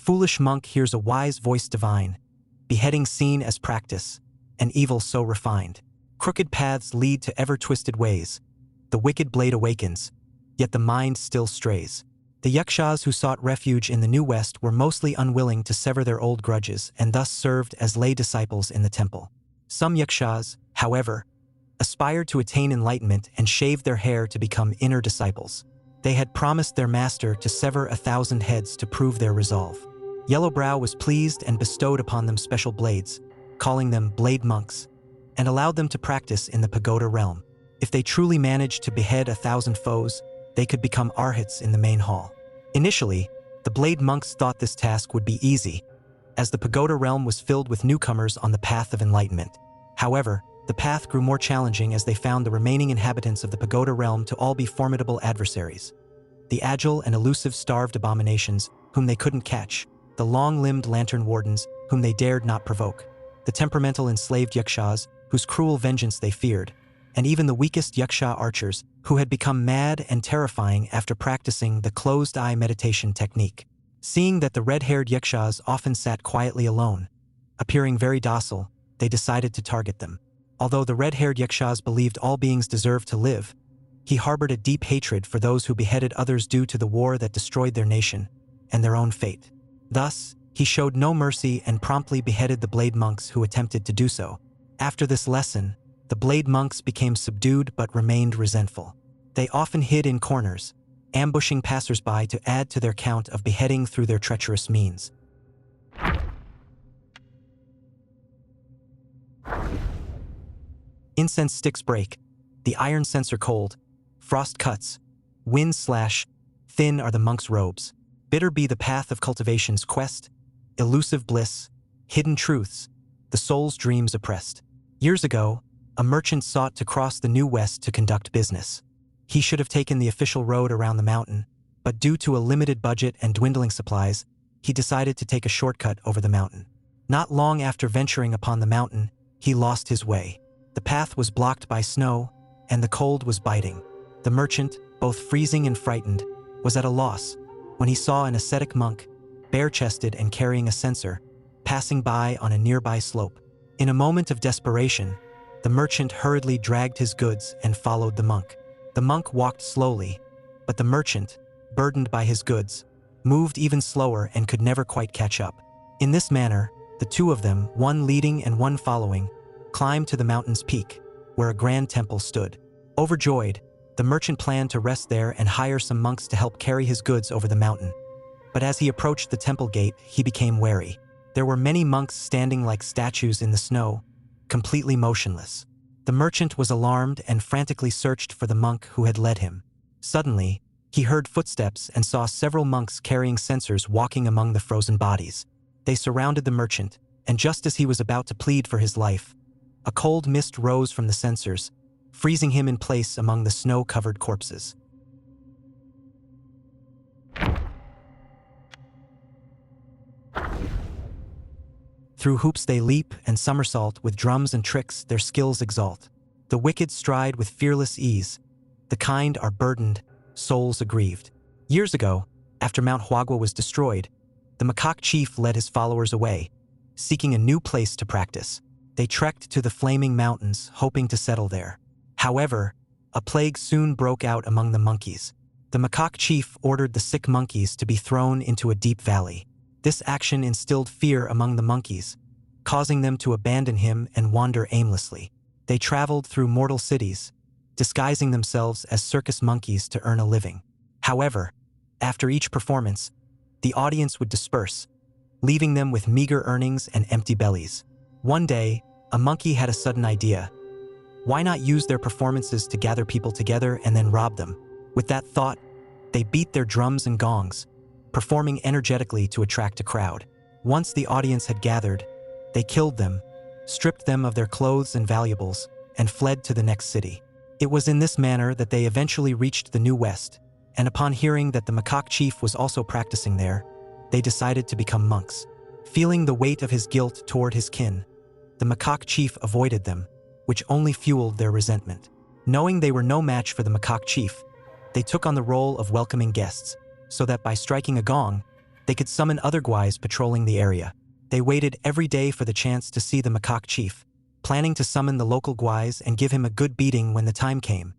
foolish monk hears a wise voice divine, beheading seen as practice, and evil so refined. Crooked paths lead to ever-twisted ways. The wicked blade awakens, yet the mind still strays. The Yakshas who sought refuge in the New West were mostly unwilling to sever their old grudges and thus served as lay disciples in the temple. Some Yakshas, however, aspired to attain enlightenment and shaved their hair to become inner disciples. They had promised their master to sever 1,000 heads to prove their resolve. Yellowbrow was pleased and bestowed upon them special blades, calling them blade monks, and allowed them to practice in the pagoda realm. If they truly managed to behead 1,000 foes, they could become arhats in the main hall. Initially, the blade monks thought this task would be easy, as the pagoda realm was filled with newcomers on the path of enlightenment. However, the path grew more challenging as they found the remaining inhabitants of the pagoda realm to all be formidable adversaries. The agile and elusive starved abominations, whom they couldn't catch, the long-limbed lantern wardens, whom they dared not provoke, the temperamental enslaved yakshas, whose cruel vengeance they feared, and even the weakest Yaksha Archers, who had become mad and terrifying after practicing the closed-eye meditation technique. Seeing that the red-haired Yakshas often sat quietly alone, appearing very docile, they decided to target them. Although the red-haired Yakshas believed all beings deserved to live, he harbored a deep hatred for those who beheaded others due to the war that destroyed their nation and their own fate. Thus, he showed no mercy and promptly beheaded the blade monks who attempted to do so. After this lesson, the blade monks became subdued but remained resentful. They often hid in corners, ambushing passersby to add to their count of beheading through their treacherous means. Incense sticks break, the iron censer cold, frost cuts, wind slash, thin are the monk's robes. Bitter be the path of cultivation's quest, elusive bliss, hidden truths, the soul's dreams oppressed. Years ago, a merchant sought to cross the New West to conduct business. He should have taken the official road around the mountain, but due to a limited budget and dwindling supplies, he decided to take a shortcut over the mountain. Not long after venturing upon the mountain, he lost his way. The path was blocked by snow, and the cold was biting. The merchant, both freezing and frightened, was at a loss when he saw an ascetic monk, bare-chested and carrying a censer, passing by on a nearby slope. In a moment of desperation, the merchant hurriedly dragged his goods and followed the monk. The monk walked slowly, but the merchant, burdened by his goods, moved even slower and could never quite catch up. In this manner, the two of them, one leading and one following, climbed to the mountain's peak, where a grand temple stood. Overjoyed, the merchant planned to rest there and hire some monks to help carry his goods over the mountain. But as he approached the temple gate, he became wary. There were many monks standing like statues in the snow, completely motionless. The merchant was alarmed and frantically searched for the monk who had led him. Suddenly, he heard footsteps and saw several monks carrying censers walking among the frozen bodies. They surrounded the merchant, and just as he was about to plead for his life, a cold mist rose from the censers, freezing him in place among the snow-covered corpses. Through hoops they leap and somersault, with drums and tricks their skills exalt. The wicked stride with fearless ease, the kind are burdened, souls aggrieved. Years ago, after Mount Huagua was destroyed, the macaque chief led his followers away, seeking a new place to practice. They trekked to the flaming mountains, hoping to settle there. However, a plague soon broke out among the monkeys. The macaque chief ordered the sick monkeys to be thrown into a deep valley. This action instilled fear among the monkeys, causing them to abandon him and wander aimlessly. They traveled through mortal cities, disguising themselves as circus monkeys to earn a living. However, after each performance, the audience would disperse, leaving them with meager earnings and empty bellies. One day, a monkey had a sudden idea. Why not use their performances to gather people together and then rob them? With that thought, they beat their drums and gongs, performing energetically to attract a crowd. Once the audience had gathered, they killed them, stripped them of their clothes and valuables, and fled to the next city. It was in this manner that they eventually reached the New West, and upon hearing that the macaque chief was also practicing there, they decided to become monks. Feeling the weight of his guilt toward his kin, the macaque chief avoided them, which only fueled their resentment. Knowing they were no match for the macaque chief, they took on the role of welcoming guests, so that by striking a gong, they could summon other Guais patrolling the area. They waited every day for the chance to see the macaque chief, planning to summon the local Guais and give him a good beating when the time came.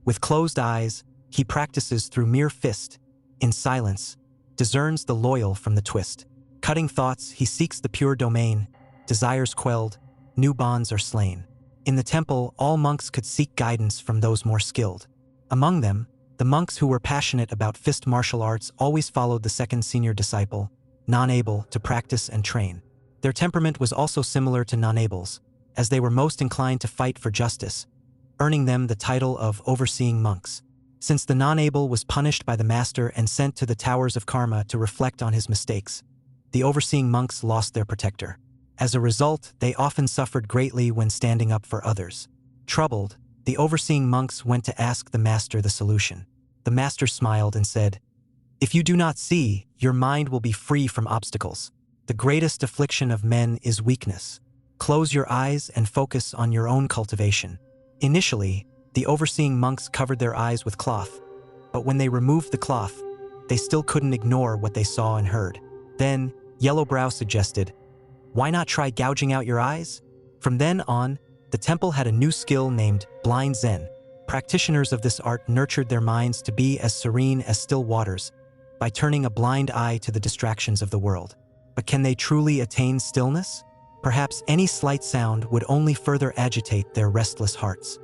With closed eyes, he practices through mere fist, in silence, discerns the loyal from the twist. Cutting thoughts, he seeks the pure domain, desires quelled, new bonds are slain. In the temple, all monks could seek guidance from those more skilled. Among them, the monks who were passionate about fist martial arts always followed the second senior disciple, non-able to practice and train. Their temperament was also similar to non-ables, as they were most inclined to fight for justice, earning them the title of overseeing monks. Since the non-able was punished by the master and sent to the towers of karma to reflect on his mistakes, the overseeing monks lost their protector. As a result, they often suffered greatly when standing up for others. Troubled, the overseeing monks went to ask the master the solution. The master smiled and said, "If you do not see, your mind will be free from obstacles. The greatest affliction of men is weakness. Close your eyes and focus on your own cultivation." Initially, the overseeing monks covered their eyes with cloth, but when they removed the cloth, they still couldn't ignore what they saw and heard. Then, Yellowbrow suggested, "Why not try gouging out your eyes?" From then on, the temple had a new skill named Blind Zen. Practitioners of this art nurtured their minds to be as serene as still waters by turning a blind eye to the distractions of the world. But can they truly attain stillness? Perhaps any slight sound would only further agitate their restless hearts.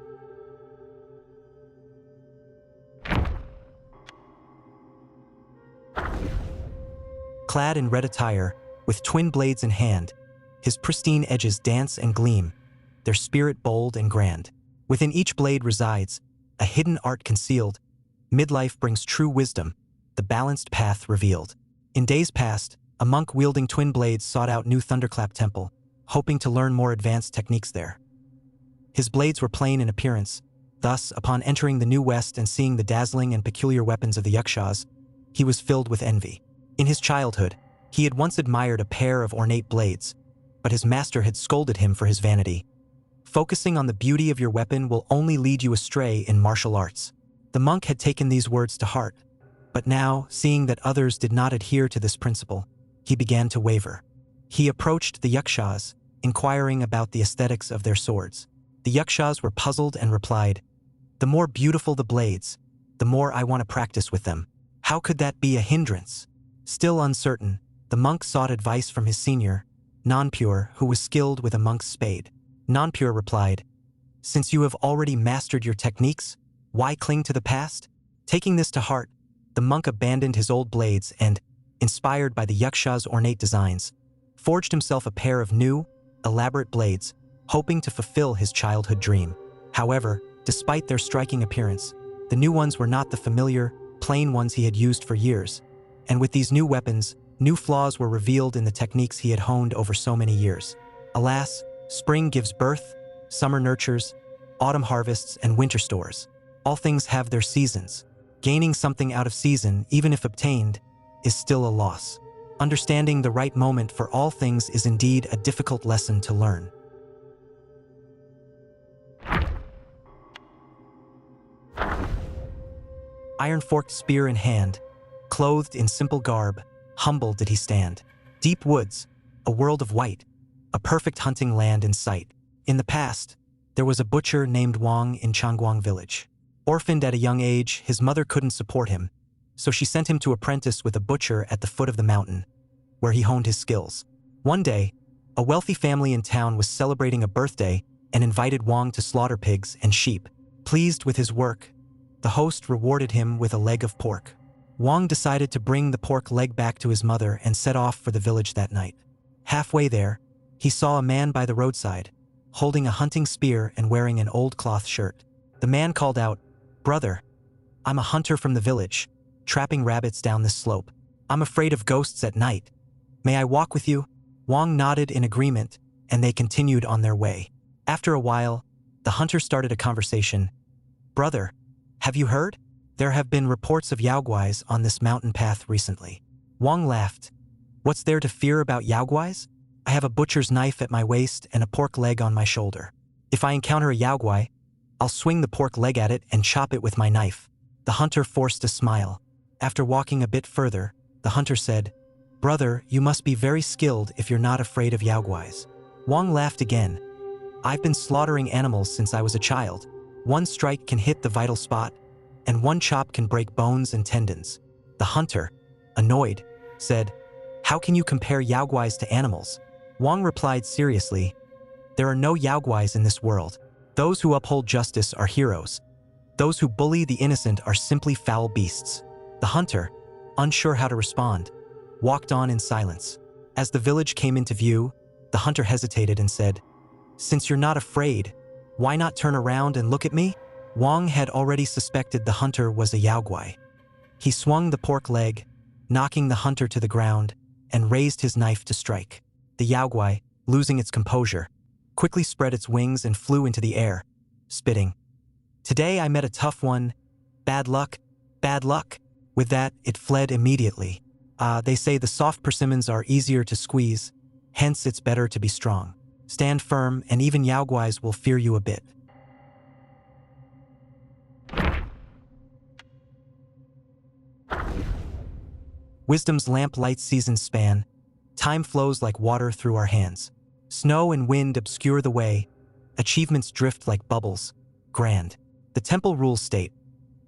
Clad in red attire, with twin blades in hand, his pristine edges dance and gleam, their spirit bold and grand. Within each blade resides a hidden art concealed. Midlife brings true wisdom, the balanced path revealed. In days past, a monk wielding twin blades sought out New Thunderclap Temple, hoping to learn more advanced techniques there. His blades were plain in appearance. Thus, upon entering the New West and seeing the dazzling and peculiar weapons of the Yakshas, he was filled with envy. In his childhood, he had once admired a pair of ornate blades, but his master had scolded him for his vanity. Focusing on the beauty of your weapon will only lead you astray in martial arts. The monk had taken these words to heart, but now, seeing that others did not adhere to this principle, he began to waver. He approached the Yakshas, inquiring about the aesthetics of their swords. The Yakshas were puzzled and replied, "The more beautiful the blades, the more I want to practice with them. How could that be a hindrance?" Still uncertain, the monk sought advice from his senior, Nonpure, who was skilled with a monk's spade. Nonpure replied, "Since you have already mastered your techniques, why cling to the past?" Taking this to heart, the monk abandoned his old blades and, inspired by the Yaksha's ornate designs, forged himself a pair of new, elaborate blades, hoping to fulfill his childhood dream. However, despite their striking appearance, the new ones were not the familiar, plain ones he had used for years. And with these new weapons, new flaws were revealed in the techniques he had honed over so many years. Alas, spring gives birth, summer nurtures, autumn harvests, and winter stores. All things have their seasons. Gaining something out of season, even if obtained, is still a loss. Understanding the right moment for all things is indeed a difficult lesson to learn. Iron-forked spear in hand, clothed in simple garb, humble did he stand. Deep woods, a world of white, a perfect hunting land in sight. In the past, there was a butcher named Wang in Changguang village. Orphaned at a young age, his mother couldn't support him, so she sent him to apprentice with a butcher at the foot of the mountain, where he honed his skills. One day, a wealthy family in town was celebrating a birthday and invited Wang to slaughter pigs and sheep. Pleased with his work, the host rewarded him with a leg of pork. Wang decided to bring the pork leg back to his mother and set off for the village that night. Halfway there, he saw a man by the roadside, holding a hunting spear and wearing an old cloth shirt. The man called out, "Brother, I'm a hunter from the village, trapping rabbits down this slope. I'm afraid of ghosts at night. May I walk with you?" Wang nodded in agreement, and they continued on their way. After a while, the hunter started a conversation. "Brother, have you heard? There have been reports of Yaoguais on this mountain path recently." Wang laughed. "What's there to fear about Yaoguais? I have a butcher's knife at my waist and a pork leg on my shoulder. If I encounter a Yaoguai, I'll swing the pork leg at it and chop it with my knife." The hunter forced a smile. After walking a bit further, the hunter said, "Brother, you must be very skilled if you're not afraid of Yaoguais." Wang laughed again. "I've been slaughtering animals since I was a child. One strike can hit the vital spot, and one chop can break bones and tendons." The hunter, annoyed, said, "How can you compare Yaoguais to animals?" Wang replied seriously, "There are no Yaoguais in this world. Those who uphold justice are heroes. Those who bully the innocent are simply foul beasts." The hunter, unsure how to respond, walked on in silence. As the village came into view, the hunter hesitated and said, "Since you're not afraid, why not turn around and look at me?" Wang had already suspected the hunter was a Yaoguai. He swung the pork leg, knocking the hunter to the ground, and raised his knife to strike. The Yaoguai, losing its composure, quickly spread its wings and flew into the air, spitting, "Today I met a tough one. Bad luck, bad luck." With that, it fled immediately. They say the soft persimmons are easier to squeeze, hence it's better to be strong. Stand firm, and even Yaoguais will fear you a bit. Wisdom's lamp lights seasons span. Time flows like water through our hands. Snow and wind obscure the way. Achievements drift like bubbles. Grand. The temple rules state,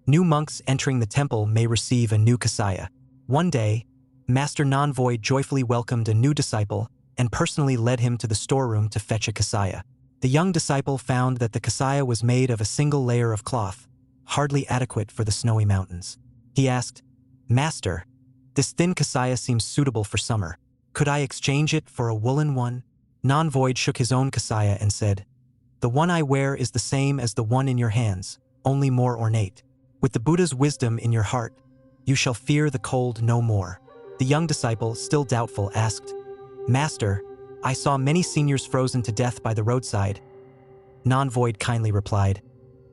new monks entering the temple may receive a new Kasaya. One day, Master Non-Void joyfully welcomed a new disciple and personally led him to the storeroom to fetch a Kasaya. The young disciple found that the Kasaya was made of a single layer of cloth, hardly adequate for the snowy mountains. He asked, "Master, this thin Kasaya seems suitable for summer. Could I exchange it for a woolen one?" Non-Void shook his own Kasaya and said, "The one I wear is the same as the one in your hands, only more ornate. With the Buddha's wisdom in your heart, you shall fear the cold no more." The young disciple, still doubtful, asked, "Master, I saw many seniors frozen to death by the roadside." Non-Void kindly replied,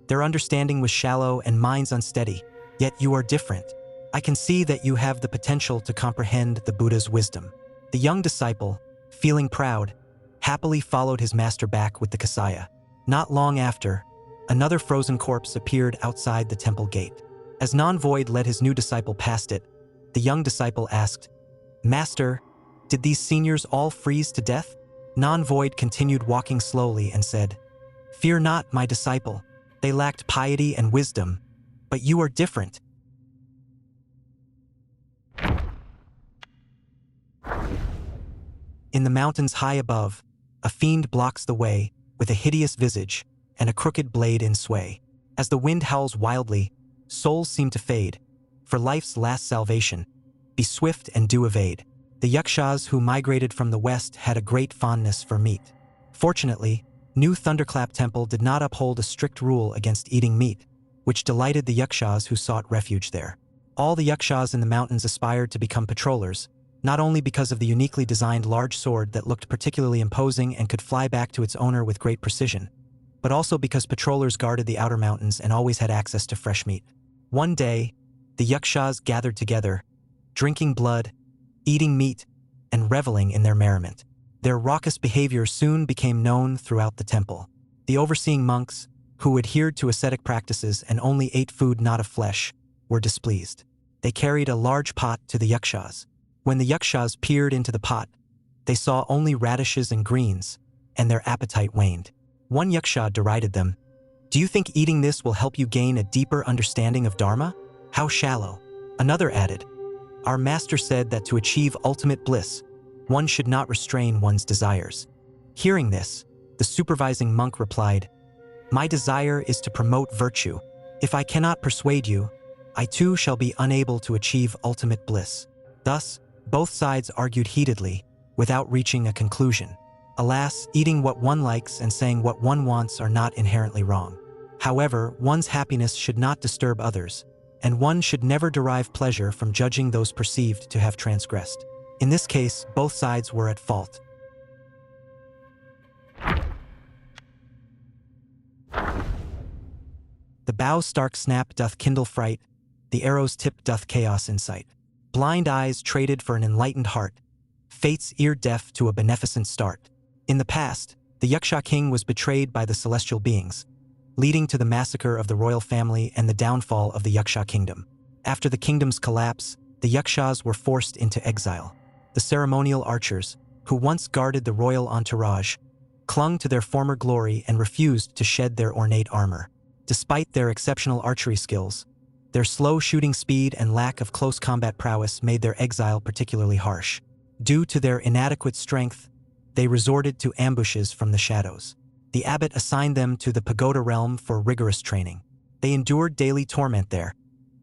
"Their understanding was shallow and minds unsteady, yet you are different. I can see that you have the potential to comprehend the Buddha's wisdom." The young disciple, feeling proud, happily followed his master back with the Kasaya. Not long after, another frozen corpse appeared outside the temple gate. As Non-Void led his new disciple past it, the young disciple asked, "Master, did these seniors all freeze to death?" Non-Void continued walking slowly and said, "Fear not, my disciple. They lacked piety and wisdom, but you are different." In the mountains high above, a fiend blocks the way, with a hideous visage and a crooked blade in sway. As the wind howls wildly, souls seem to fade. For life's last salvation, be swift and do evade. The Yakshas who migrated from the west had a great fondness for meat. Fortunately, New Thunderclap Temple did not uphold a strict rule against eating meat, which delighted the Yakshas who sought refuge there. All the Yakshas in the mountains aspired to become patrollers, not only because of the uniquely designed large sword that looked particularly imposing and could fly back to its owner with great precision, but also because patrollers guarded the outer mountains and always had access to fresh meat. One day, the Yakshas gathered together, drinking blood, eating meat, and reveling in their merriment. Their raucous behavior soon became known throughout the temple. The overseeing monks, who adhered to ascetic practices and only ate food not of flesh, were displeased. They carried a large pot to the Yakshas. When the Yakshas peered into the pot, they saw only radishes and greens, and their appetite waned. One Yaksha derided them. "Do you think eating this will help you gain a deeper understanding of Dharma? How shallow." Another added, "Our master said that to achieve ultimate bliss, one should not restrain one's desires." Hearing this, the supervising monk replied, "My desire is to promote virtue. If I cannot persuade you, I too shall be unable to achieve ultimate bliss." Thus, both sides argued heatedly, without reaching a conclusion. Alas, eating what one likes and saying what one wants are not inherently wrong. However, one's happiness should not disturb others, and one should never derive pleasure from judging those perceived to have transgressed. In this case, both sides were at fault. The bow's stark snap doth kindle fright, the arrow's tip doth chaos incite. Blind eyes traded for an enlightened heart, fate's ear deaf to a beneficent start. In the past, the Yaksha king was betrayed by the celestial beings. leading to the massacre of the royal family and the downfall of the Yaksha kingdom. After the kingdom's collapse, the Yakshas were forced into exile. The ceremonial archers, who once guarded the royal entourage, clung to their former glory and refused to shed their ornate armor. Despite their exceptional archery skills, their slow shooting speed and lack of close combat prowess made their exile particularly harsh. Due to their inadequate strength, they resorted to ambushes from the shadows. The abbot assigned them to the pagoda realm for rigorous training. They endured daily torment there,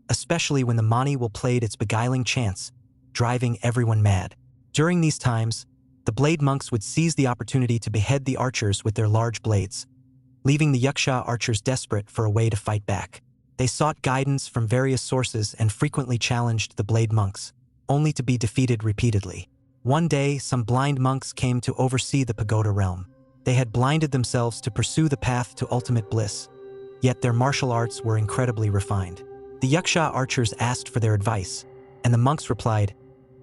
especially when the Mani will played its beguiling chants, driving everyone mad. During these times, the blade monks would seize the opportunity to behead the archers with their large blades, leaving the Yaksha archers desperate for a way to fight back. They sought guidance from various sources and frequently challenged the blade monks, only to be defeated repeatedly. One day, some blind monks came to oversee the pagoda realm. They had blinded themselves to pursue the path to ultimate bliss, yet their martial arts were incredibly refined. The Yaksha archers asked for their advice, and the monks replied,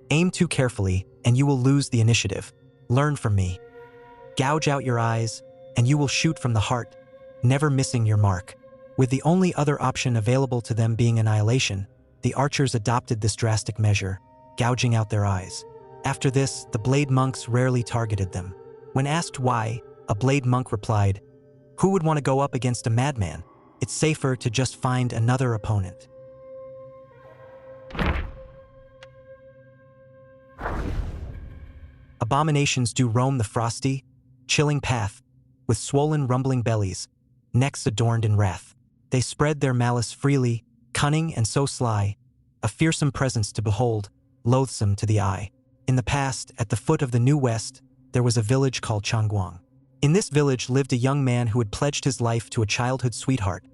"Aim too carefully, and you will lose the initiative. Learn from me. Gouge out your eyes, and you will shoot from the heart, never missing your mark." With the only other option available to them being annihilation, the archers adopted this drastic measure, gouging out their eyes. After this, the blade monks rarely targeted them. When asked why, a blade monk replied, "Who would want to go up against a madman? It's safer to just find another opponent." Abominations do roam the frosty, chilling path, with swollen rumbling bellies, necks adorned in wrath. They spread their malice freely, cunning and so sly, a fearsome presence to behold, loathsome to the eye. In the past, at the foot of the New West, there was a village called Changguang. In this village lived a young man who had pledged his life to a childhood sweetheart,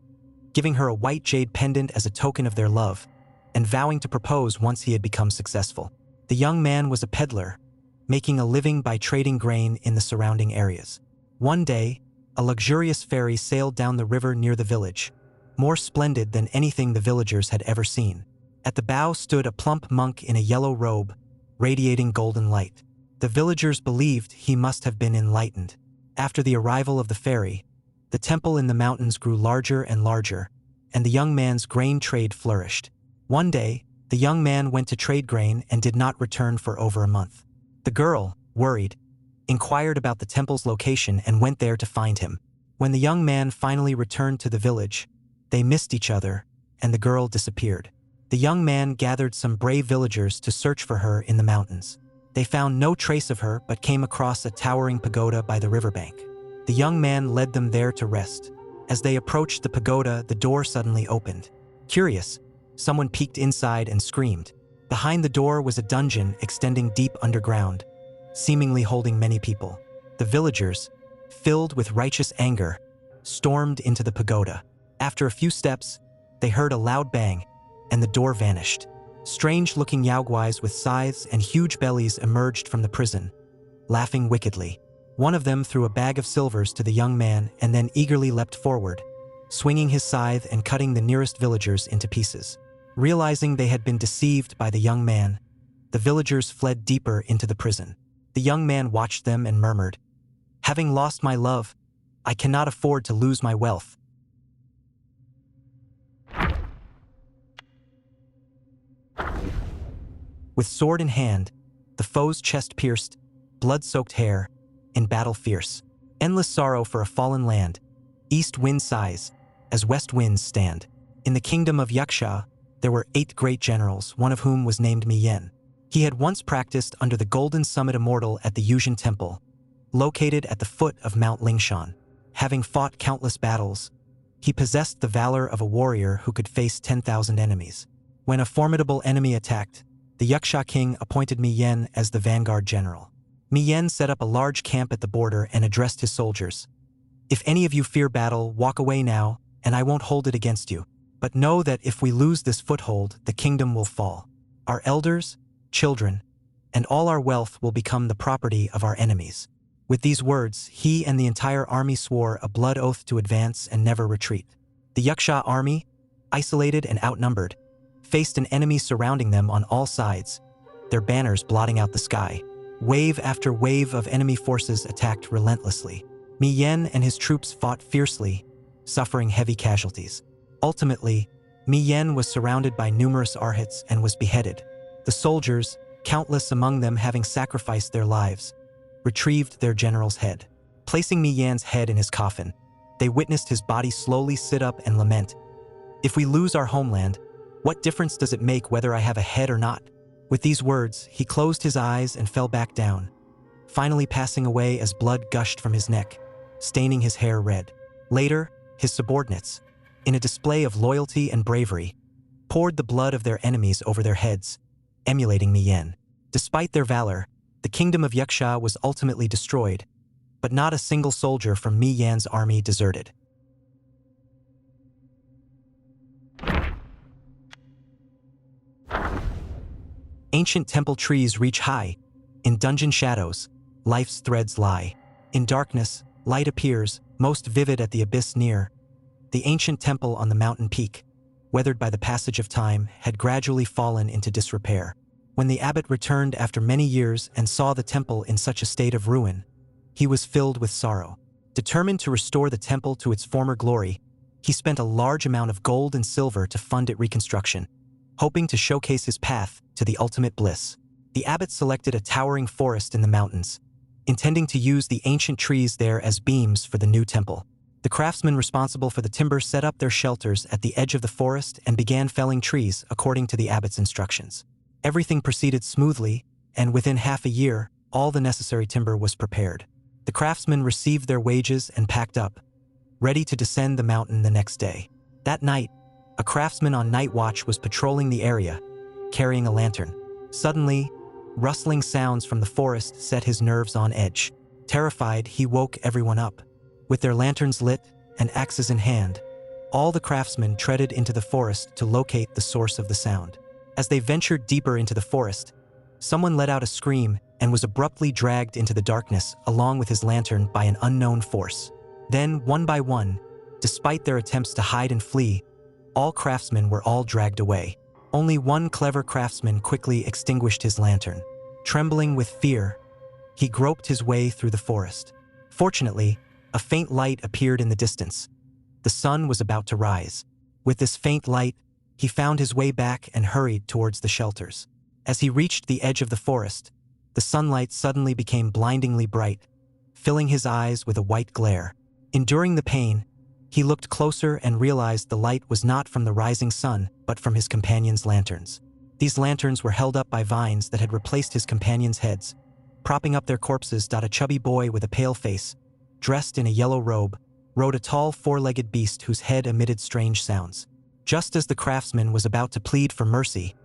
giving her a white jade pendant as a token of their love, and vowing to propose once he had become successful. The young man was a peddler, making a living by trading grain in the surrounding areas. One day, a luxurious ferry sailed down the river near the village, more splendid than anything the villagers had ever seen. At the bow stood a plump monk in a yellow robe, radiating golden light. The villagers believed he must have been enlightened. After the arrival of the ferry, the temple in the mountains grew larger and larger, and the young man's grain trade flourished. One day, the young man went to trade grain and did not return for over a month. The girl, worried, inquired about the temple's location and went there to find him. When the young man finally returned to the village, they missed each other, and the girl disappeared. The young man gathered some brave villagers to search for her in the mountains. They found no trace of her but came across a towering pagoda by the riverbank. The young man led them there to rest. As they approached the pagoda, the door suddenly opened. Curious, someone peeked inside and screamed. Behind the door was a dungeon extending deep underground, seemingly holding many people. The villagers, filled with righteous anger, stormed into the pagoda. After a few steps, they heard a loud bang, and the door vanished. Strange-looking Yaoguais with scythes and huge bellies emerged from the prison, laughing wickedly. One of them threw a bag of silvers to the young man and then eagerly leapt forward, swinging his scythe and cutting the nearest villagers into pieces. Realizing they had been deceived by the young man, the villagers fled deeper into the prison. The young man watched them and murmured, "Having lost my love, I cannot afford to lose my wealth." With sword in hand, the foe's chest pierced, blood-soaked hair, in battle fierce. Endless sorrow for a fallen land, east wind sighs, as west winds stand. In the kingdom of Yaksha, there were 8 great generals, one of whom was named Miyen. He had once practiced under the Golden Summit Immortal at the Wushan Temple, located at the foot of Mount Lingshan. Having fought countless battles, he possessed the valor of a warrior who could face 10,000 enemies. When a formidable enemy attacked, the Yaksha king appointed Miyen as the vanguard general. Miyen set up a large camp at the border and addressed his soldiers. "If any of you fear battle, walk away now, and I won't hold it against you. But know that if we lose this foothold, the kingdom will fall. Our elders, children, and all our wealth will become the property of our enemies." With these words, he and the entire army swore a blood oath to advance and never retreat. The Yaksha army, isolated and outnumbered, faced an enemy surrounding them on all sides, their banners blotting out the sky. Wave after wave of enemy forces attacked relentlessly. Miyen and his troops fought fiercely, suffering heavy casualties. Ultimately, Mi Yen was surrounded by numerous Arhats and was beheaded. The soldiers, countless among them having sacrificed their lives, retrieved their general's head. Placing Mi Yan's head in his coffin, they witnessed his body slowly sit up and lament. "If we lose our homeland, what difference does it make whether I have a head or not?" With these words, he closed his eyes and fell back down, finally passing away as blood gushed from his neck, staining his hair red. Later, his subordinates, in a display of loyalty and bravery, poured the blood of their enemies over their heads, emulating Mi Yen. Despite their valor, the kingdom of Yaksha was ultimately destroyed, but not a single soldier from Mi Yan's army deserted. Ancient temple trees reach high. In dungeon shadows, life's threads lie. In darkness, light appears, most vivid at the abyss near. The ancient temple on the mountain peak, weathered by the passage of time, had gradually fallen into disrepair. When the abbot returned after many years and saw the temple in such a state of ruin, he was filled with sorrow. Determined to restore the temple to its former glory, he spent a large amount of gold and silver to fund its reconstruction, hoping to showcase his path to the ultimate bliss. The abbot selected a towering forest in the mountains, intending to use the ancient trees there as beams for the new temple. The craftsmen responsible for the timber set up their shelters at the edge of the forest and began felling trees according to the abbot's instructions. Everything proceeded smoothly, and within half a year, all the necessary timber was prepared. The craftsmen received their wages and packed up, ready to descend the mountain the next day. That night, a craftsman on night watch was patrolling the area, carrying a lantern. Suddenly, rustling sounds from the forest set his nerves on edge. Terrified, he woke everyone up. With their lanterns lit and axes in hand, all the craftsmen treaded into the forest to locate the source of the sound. As they ventured deeper into the forest, someone let out a scream and was abruptly dragged into the darkness along with his lantern by an unknown force. Then, one by one, despite their attempts to hide and flee, all craftsmen were all dragged away. Only one clever craftsman quickly extinguished his lantern. Trembling with fear, he groped his way through the forest. Fortunately, a faint light appeared in the distance. The sun was about to rise. With this faint light, he found his way back and hurried towards the shelters. As he reached the edge of the forest, the sunlight suddenly became blindingly bright, filling his eyes with a white glare. Enduring the pain, he looked closer and realized the light was not from the rising sun, but from his companions' lanterns. These lanterns were held up by vines that had replaced his companions' heads. Propping up their corpses, a chubby boy with a pale face, dressed in a yellow robe, rode a tall four-legged beast whose head emitted strange sounds. Just as the craftsman was about to plead for mercy,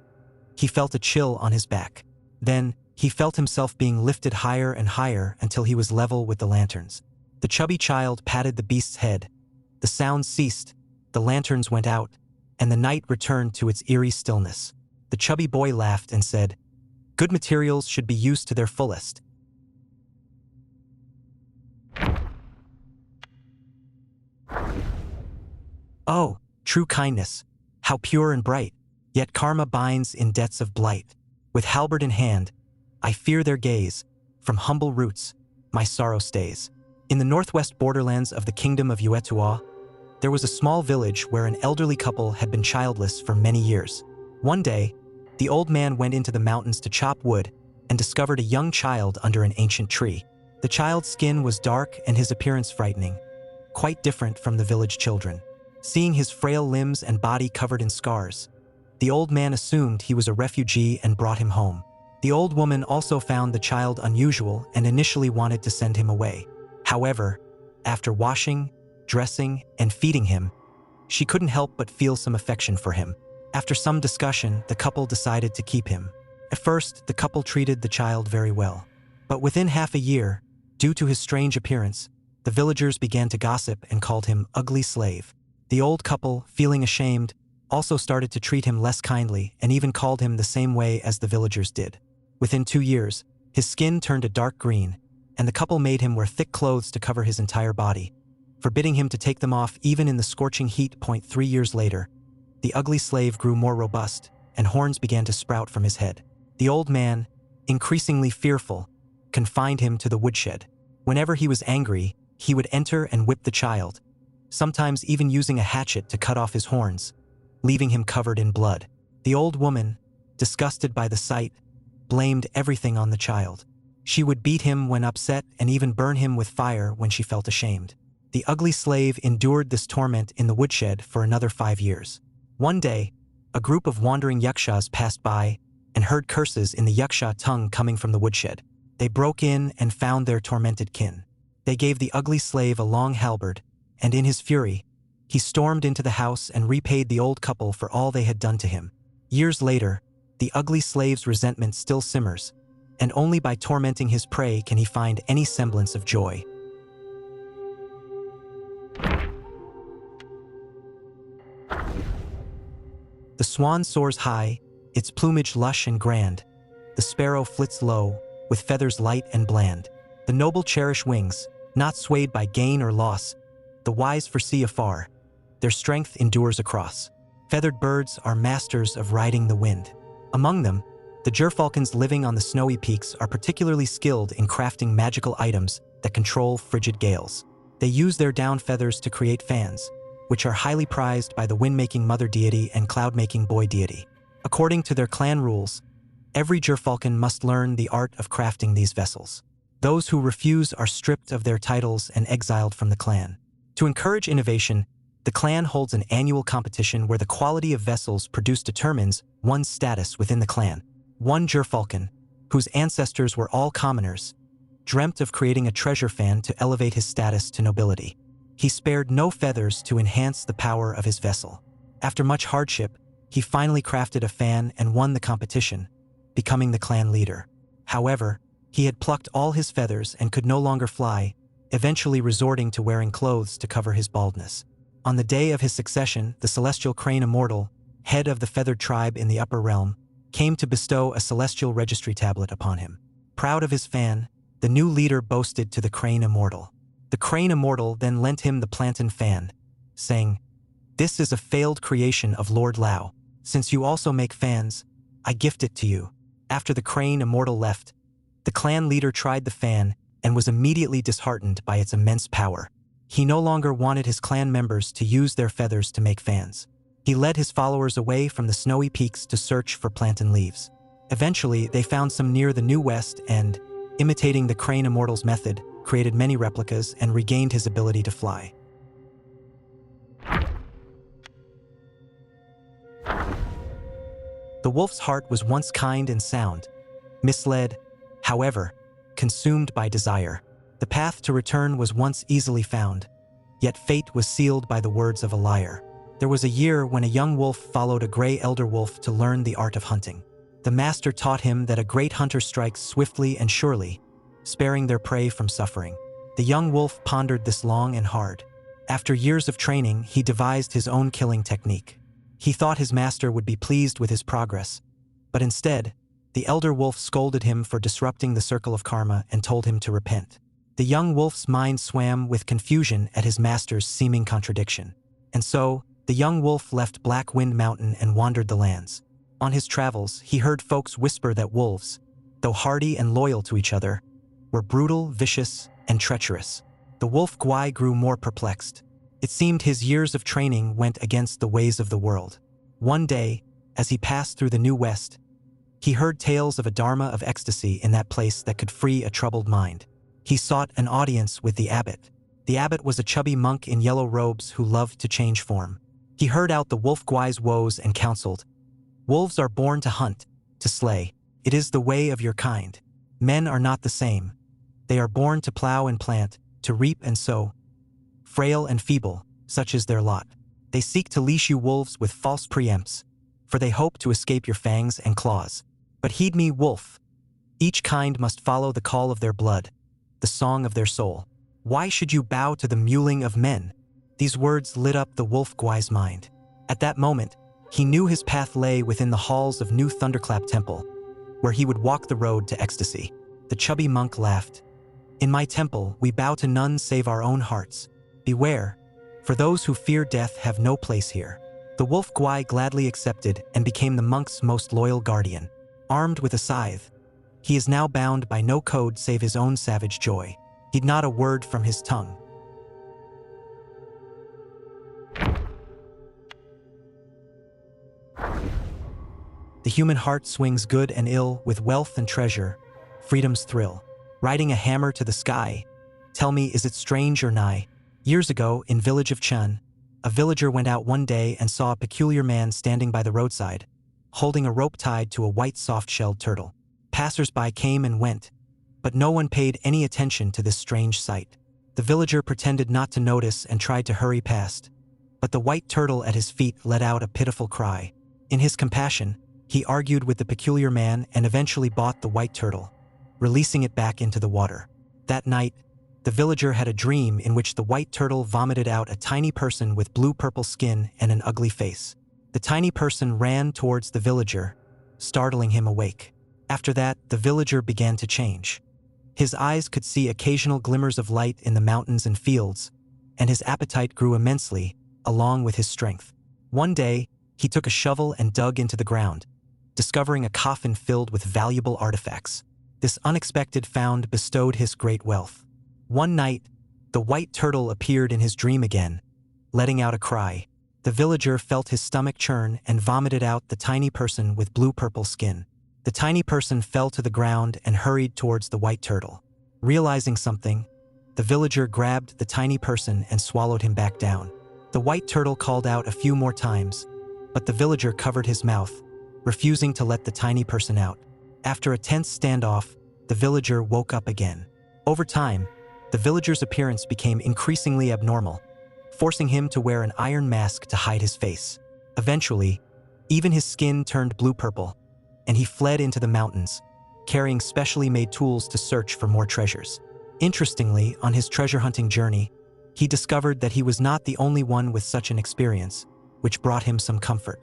he felt a chill on his back. Then, he felt himself being lifted higher and higher until he was level with the lanterns. The chubby child patted the beast's head. The sounds ceased, the lanterns went out, and the night returned to its eerie stillness. The chubby boy laughed and said, "Good materials should be used to their fullest." Oh, true kindness, how pure and bright, yet karma binds in debts of blight. With halberd in hand, I fear their gaze, from humble roots, my sorrow stays. In the northwest borderlands of the kingdom of Yuetua, there was a small village where an elderly couple had been childless for many years. One day, the old man went into the mountains to chop wood and discovered a young child under an ancient tree. The child's skin was dark and his appearance frightening, quite different from the village children. Seeing his frail limbs and body covered in scars, the old man assumed he was a refugee and brought him home. The old woman also found the child unusual and initially wanted to send him away. However, after washing, dressing, and feeding him, she couldn't help but feel some affection for him. After some discussion, the couple decided to keep him. At first, the couple treated the child very well. But within half a year, due to his strange appearance, the villagers began to gossip and called him ugly slave. The old couple, feeling ashamed, also started to treat him less kindly and even called him the same way as the villagers did. Within 2 years, his skin turned a dark green, and the couple made him wear thick clothes to cover his entire body, forbidding him to take them off even in the scorching heat. 3 years later, the ugly slave grew more robust, and horns began to sprout from his head. The old man, increasingly fearful, confined him to the woodshed. Whenever he was angry, he would enter and whip the child, sometimes even using a hatchet to cut off his horns, leaving him covered in blood. The old woman, disgusted by the sight, blamed everything on the child. She would beat him when upset and even burn him with fire when she felt ashamed. The ugly slave endured this torment in the woodshed for another 5 years. One day, a group of wandering yakshas passed by and heard curses in the yaksha tongue coming from the woodshed. They broke in and found their tormented kin. They gave the ugly slave a long halberd, and in his fury, he stormed into the house and repaid the old couple for all they had done to him. Years later, the ugly slave's resentment still simmers, and only by tormenting his prey can he find any semblance of joy. The swan soars high, its plumage lush and grand. The sparrow flits low, with feathers light and bland. The noble cherish wings, not swayed by gain or loss. The wise foresee afar, their strength endures across. Feathered birds are masters of riding the wind. Among them, the gerfalcons living on the snowy peaks are particularly skilled in crafting magical items that control frigid gales. They use their down feathers to create fans, which are highly prized by the wind-making mother deity and cloud-making boy deity. According to their clan rules, every gerfalcon must learn the art of crafting these vessels. Those who refuse are stripped of their titles and exiled from the clan. To encourage innovation, the clan holds an annual competition where the quality of vessels produced determines one's status within the clan. One gerfalcon, whose ancestors were all commoners, dreamt of creating a treasure fan to elevate his status to nobility. He spared no feathers to enhance the power of his vessel. After much hardship, he finally crafted a fan and won the competition, becoming the clan leader. However, he had plucked all his feathers and could no longer fly, eventually resorting to wearing clothes to cover his baldness. On the day of his succession, the celestial crane immortal, head of the feathered tribe in the upper realm, came to bestow a celestial registry tablet upon him. Proud of his fan, the new leader boasted to the crane immortal. The crane immortal then lent him the plantain fan, saying, "This is a failed creation of Lord Lao. Since you also make fans, I gift it to you." After the crane immortal left, the clan leader tried the fan and was immediately disheartened by its immense power. He no longer wanted his clan members to use their feathers to make fans. He led his followers away from the snowy peaks to search for plantain leaves. Eventually, they found some near the New West and, imitating the crane immortal's method, created many replicas and regained his ability to fly. The wolf's heart was once kind and sound, misled, however, consumed by desire. The path to return was once easily found, yet fate was sealed by the words of a liar. There was a year when a young wolf followed a gray elder wolf to learn the art of hunting. The master taught him that a great hunter strikes swiftly and surely, sparing their prey from suffering. The young wolf pondered this long and hard. After years of training, he devised his own killing technique. He thought his master would be pleased with his progress, but instead, the elder wolf scolded him for disrupting the circle of karma and told him to repent. The young wolf's mind swam with confusion at his master's seeming contradiction. And so, the young wolf left Black Wind Mountain and wandered the lands. On his travels, he heard folks whisper that wolves, though hardy and loyal to each other, were brutal, vicious, and treacherous. The wolf Guai grew more perplexed. It seemed his years of training went against the ways of the world. One day, as he passed through the New West, he heard tales of a dharma of ecstasy in that place that could free a troubled mind. He sought an audience with the abbot. The abbot was a chubby monk in yellow robes who loved to change form. He heard out the wolf Guai's woes and counseled, "Wolves are born to hunt, to slay. It is the way of your kind. Men are not the same. They are born to plow and plant, to reap and sow. Frail and feeble, such is their lot. They seek to leash you wolves with false preempts, for they hope to escape your fangs and claws. But heed me, wolf. Each kind must follow the call of their blood, the song of their soul. Why should you bow to the mewling of men?" These words lit up the wolf Guai's mind. At that moment, he knew his path lay within the halls of New Thunderclap Temple, where he would walk the road to ecstasy. The chubby monk laughed. "In my temple, we bow to none save our own hearts. Beware, for those who fear death have no place here." The wolf Guai gladly accepted and became the monk's most loyal guardian. Armed with a scythe, he is now bound by no code save his own savage joy. He'd not a word from his tongue. human heart swings good and ill with wealth and treasure, freedom's thrill. Riding a hammer to the sky, tell me, is it strange or nigh? Years ago, in village of Chun, a villager went out one day and saw a peculiar man standing by the roadside, holding a rope tied to a white soft-shelled turtle. Passers-by came and went, but no one paid any attention to this strange sight. The villager pretended not to notice and tried to hurry past, but the white turtle at his feet let out a pitiful cry. In his compassion, he argued with the peculiar man and eventually bought the white turtle, releasing it back into the water. That night, the villager had a dream in which the white turtle vomited out a tiny person with blue-purple skin and an ugly face. The tiny person ran towards the villager, startling him awake. After that, the villager began to change. His eyes could see occasional glimmers of light in the mountains and fields, and his appetite grew immensely, along with his strength. One day, he took a shovel and dug into the ground, discovering a coffin filled with valuable artifacts. This unexpected found bestowed his great wealth. One night, the white turtle appeared in his dream again, letting out a cry. The villager felt his stomach churn and vomited out the tiny person with blue-purple skin. The tiny person fell to the ground and hurried towards the white turtle. Realizing something, the villager grabbed the tiny person and swallowed him back down. The white turtle called out a few more times, but the villager covered his mouth, refusing to let the tiny person out. After a tense standoff, the villager woke up again. Over time, the villager's appearance became increasingly abnormal, forcing him to wear an iron mask to hide his face. Eventually, even his skin turned blue-purple, and he fled into the mountains, carrying specially made tools to search for more treasures. Interestingly, on his treasure-hunting journey, he discovered that he was not the only one with such an experience, which brought him some comfort.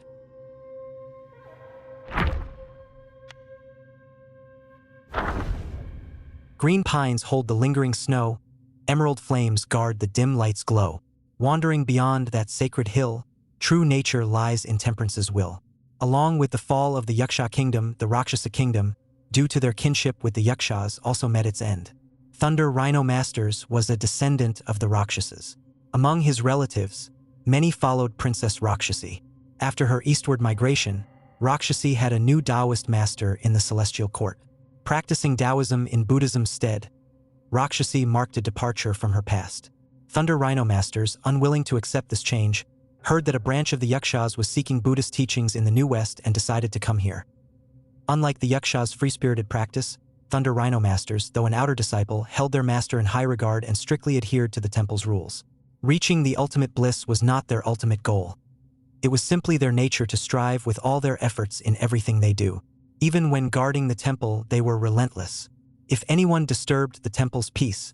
Green pines hold the lingering snow, emerald flames guard the dim light's glow. Wandering beyond that sacred hill, true nature lies in temperance's will. Along with the fall of the Yaksha kingdom, the Rakshasa kingdom, due to their kinship with the Yakshas, also met its end. Thunder Rhino Masters was a descendant of the Rakshasas. Among his relatives, many followed Princess Rakshasi. After her eastward migration, Rakshasi had a new Taoist master in the celestial court. Practicing Taoism in Buddhism's stead, Rakshasi marked a departure from her past. Thunder Rhino Masters, unwilling to accept this change, heard that a branch of the Yakshas was seeking Buddhist teachings in the New West and decided to come here. Unlike the Yakshas' free-spirited practice, Thunder Rhino Masters, though an outer disciple, held their master in high regard and strictly adhered to the temple's rules. Reaching the ultimate bliss was not their ultimate goal. It was simply their nature to strive with all their efforts in everything they do. Even when guarding the temple, they were relentless. If anyone disturbed the temple's peace,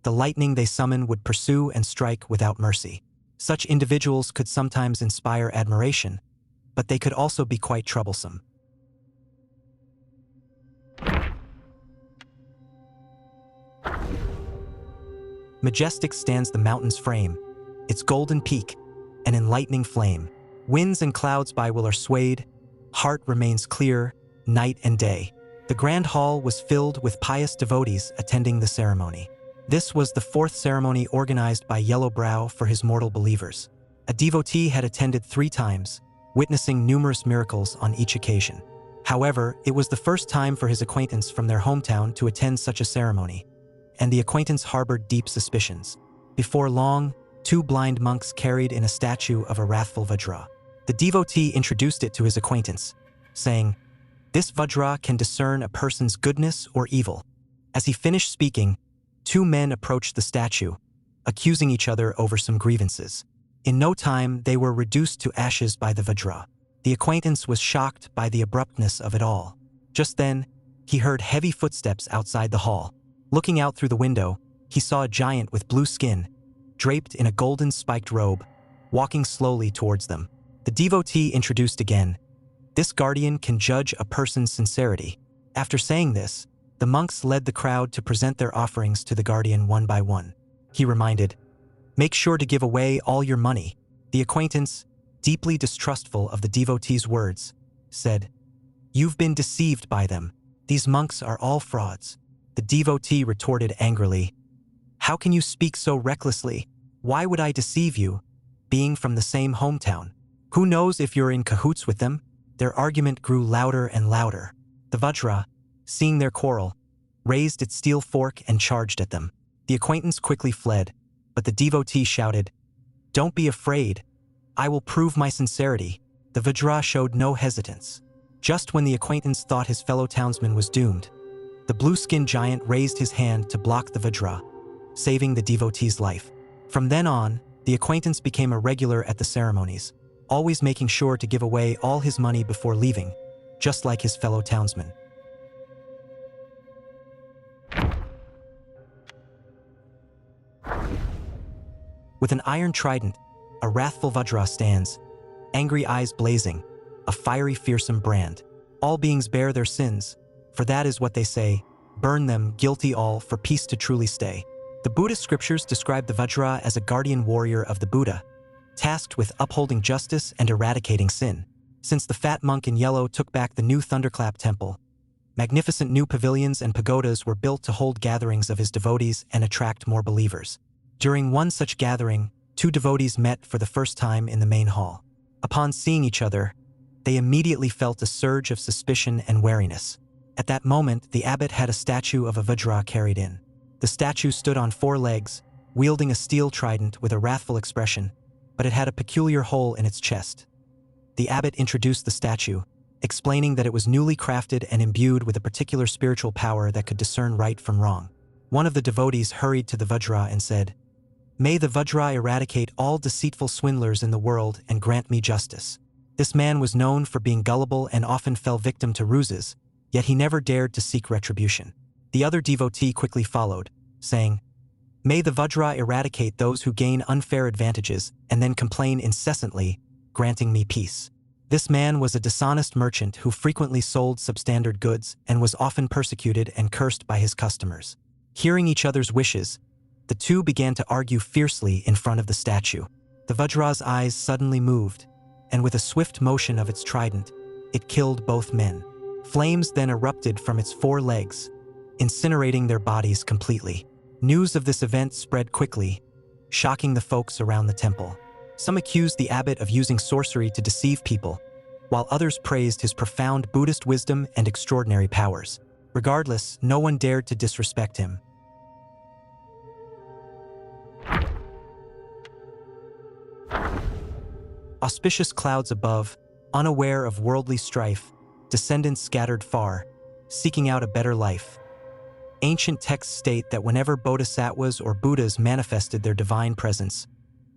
the lightning they summoned would pursue and strike without mercy. Such individuals could sometimes inspire admiration, but they could also be quite troublesome. Majestic stands the mountain's frame, its golden peak, an enlightening flame. Winds and clouds by will are swayed, heart remains clear, night and day. The grand hall was filled with pious devotees attending the ceremony. This was the fourth ceremony organized by Yellow Brow for his mortal believers. A devotee had attended 3 times, witnessing numerous miracles on each occasion. However, it was the first time for his acquaintance from their hometown to attend such a ceremony, and the acquaintance harbored deep suspicions. Before long, 2 blind monks carried in a statue of a wrathful Vajra. The devotee introduced it to his acquaintance, saying, "This Vajra can discern a person's goodness or evil." As he finished speaking, 2 men approached the statue, accusing each other over some grievances. In no time, they were reduced to ashes by the Vajra. The acquaintance was shocked by the abruptness of it all. Just then, he heard heavy footsteps outside the hall. Looking out through the window, he saw a giant with blue skin, draped in a golden spiked robe, walking slowly towards them. The devotee introduced again, "This guardian can judge a person's sincerity." After saying this, the monks led the crowd to present their offerings to the guardian one by one. He reminded, "Make sure to give away all your money." The acquaintance, deeply distrustful of the devotee's words, said, "You've been deceived by them. These monks are all frauds." The devotee retorted angrily, "How can you speak so recklessly? Why would I deceive you, being from the same hometown? Who knows if you're in cahoots with them?" Their argument grew louder and louder. The Vajra, seeing their quarrel, raised its steel fork and charged at them. The acquaintance quickly fled, but the devotee shouted, "Don't be afraid. I will prove my sincerity." The Vajra showed no hesitance. Just when the acquaintance thought his fellow townsman was doomed, the blue-skinned giant raised his hand to block the Vajra, saving the devotee's life. From then on, the acquaintance became a regular at the ceremonies, always making sure to give away all his money before leaving, just like his fellow townsmen. With an iron trident, a wrathful Vajra stands, angry eyes blazing, a fiery fearsome brand. All beings bear their sins, for that is what they say, burn them, guilty all, for peace to truly stay. The Buddhist scriptures describe the Vajra as a guardian warrior of the Buddha, tasked with upholding justice and eradicating sin. Since the fat monk in yellow took back the new Thunderclap temple, magnificent new pavilions and pagodas were built to hold gatherings of his devotees and attract more believers. During one such gathering, two devotees met for the first time in the main hall. Upon seeing each other, they immediately felt a surge of suspicion and wariness. At that moment, the abbot had a statue of a Vajra carried in. The statue stood on 4 legs, wielding a steel trident with a wrathful expression, but it had a peculiar hole in its chest. The abbot introduced the statue, explaining that it was newly crafted and imbued with a particular spiritual power that could discern right from wrong. One of the devotees hurried to the Vajra and said, "May the Vajra eradicate all deceitful swindlers in the world and grant me justice." This man was known for being gullible and often fell victim to ruses, yet he never dared to seek retribution. The other devotee quickly followed, saying, "May the Vajra eradicate those who gain unfair advantages and then complain incessantly, granting me peace." This man was a dishonest merchant who frequently sold substandard goods and was often persecuted and cursed by his customers. Hearing each other's wishes, the two began to argue fiercely in front of the statue. The Vajra's eyes suddenly moved, and with a swift motion of its trident, it killed both men. Flames then erupted from its 4 legs, incinerating their bodies completely. News of this event spread quickly, shocking the folks around the temple. Some accused the abbot of using sorcery to deceive people, while others praised his profound Buddhist wisdom and extraordinary powers. Regardless, no one dared to disrespect him. Auspicious clouds above, unaware of worldly strife, descendants scattered far, seeking out a better life. Ancient texts state that whenever bodhisattvas or Buddhas manifested their divine presence,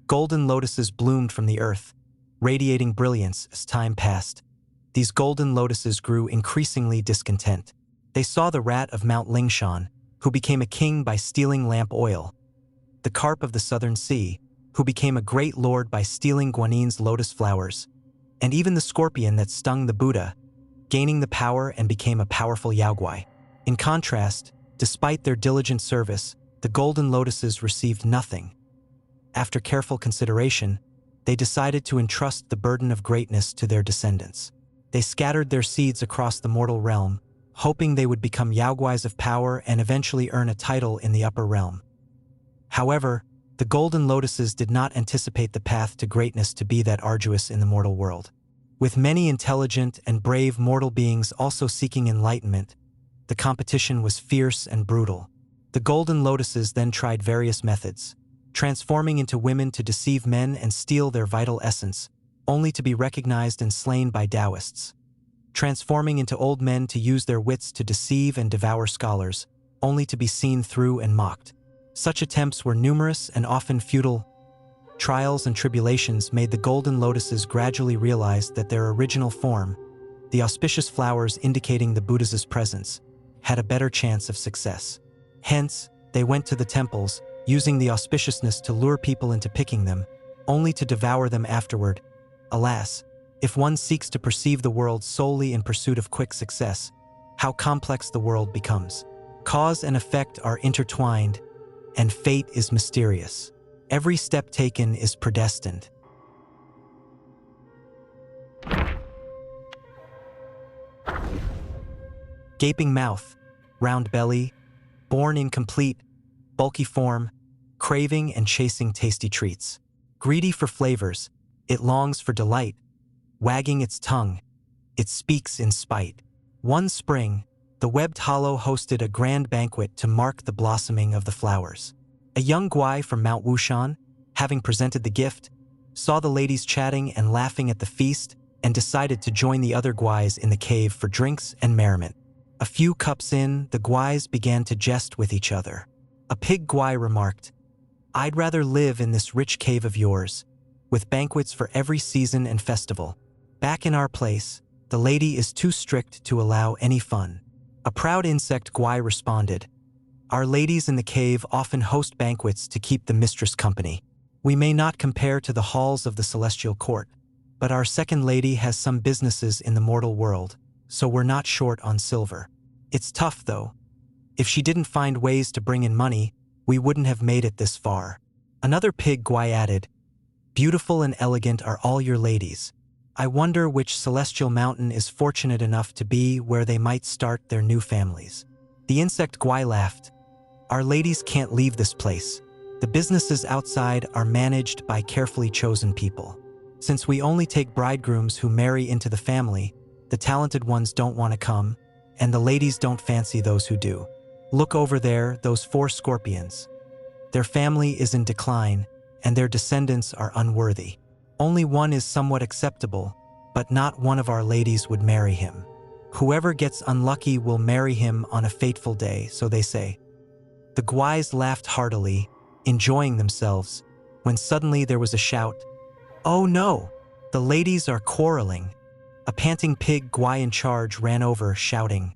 golden lotuses bloomed from the earth, radiating brilliance as time passed. These golden lotuses grew increasingly discontent. They saw the rat of Mount Lingshan, who became a king by stealing lamp oil, the carp of the southern sea, who became a great lord by stealing Guanin's lotus flowers, and even the scorpion that stung the Buddha, gaining the power and became a powerful Yaoguai. In contrast, despite their diligent service, the golden lotuses received nothing. After careful consideration, they decided to entrust the burden of greatness to their descendants. They scattered their seeds across the mortal realm, hoping they would become Yaoguais of power and eventually earn a title in the upper realm. However, the golden lotuses did not anticipate the path to greatness to be that arduous in the mortal world. With many intelligent and brave mortal beings also seeking enlightenment, the competition was fierce and brutal. The golden lotuses then tried various methods, transforming into women to deceive men and steal their vital essence, only to be recognized and slain by Taoists. Transforming into old men to use their wits to deceive and devour scholars, only to be seen through and mocked. Such attempts were numerous and often futile. Trials and tribulations made the golden lotuses gradually realize that their original form, the auspicious flowers indicating the Buddha's presence, had a better chance of success. Hence, they went to the temples, using the auspiciousness to lure people into picking them, only to devour them afterward. Alas, if one seeks to perceive the world solely in pursuit of quick success, how complex the world becomes. Cause and effect are intertwined, and fate is mysterious. Every step taken is predestined. Gaping mouth, round belly, born incomplete, bulky form, craving and chasing tasty treats. Greedy for flavors, it longs for delight, wagging its tongue, it speaks in spite. One spring, the webbed hollow hosted a grand banquet to mark the blossoming of the flowers. A young Guai from Mount Wushan, having presented the gift, saw the ladies chatting and laughing at the feast and decided to join the other Guais in the cave for drinks and merriment. A few cups in, the Guais began to jest with each other. A pig Guai remarked, "I'd rather live in this rich cave of yours, with banquets for every season and festival. Back in our place, the lady is too strict to allow any fun." A proud insect Guai responded, "Our ladies in the cave often host banquets to keep the mistress company. We may not compare to the halls of the celestial court, but our second lady has some businesses in the mortal world, so we're not short on silver. It's tough, though. If she didn't find ways to bring in money, we wouldn't have made it this far." Another pig Guai added, "Beautiful and elegant are all your ladies. I wonder which celestial mountain is fortunate enough to be where they might start their new families." The insect Guai laughed, "Our ladies can't leave this place. The businesses outside are managed by carefully chosen people. Since we only take bridegrooms who marry into the family, the talented ones don't want to come, and the ladies don't fancy those who do. Look over there, those 4 scorpions. Their family is in decline, and their descendants are unworthy. Only one is somewhat acceptable, but not one of our ladies would marry him. Whoever gets unlucky will marry him on a fateful day, so they say." The Guais laughed heartily, enjoying themselves, when suddenly there was a shout, "Oh no! The ladies are quarreling." A panting pig Guai in charge ran over, shouting,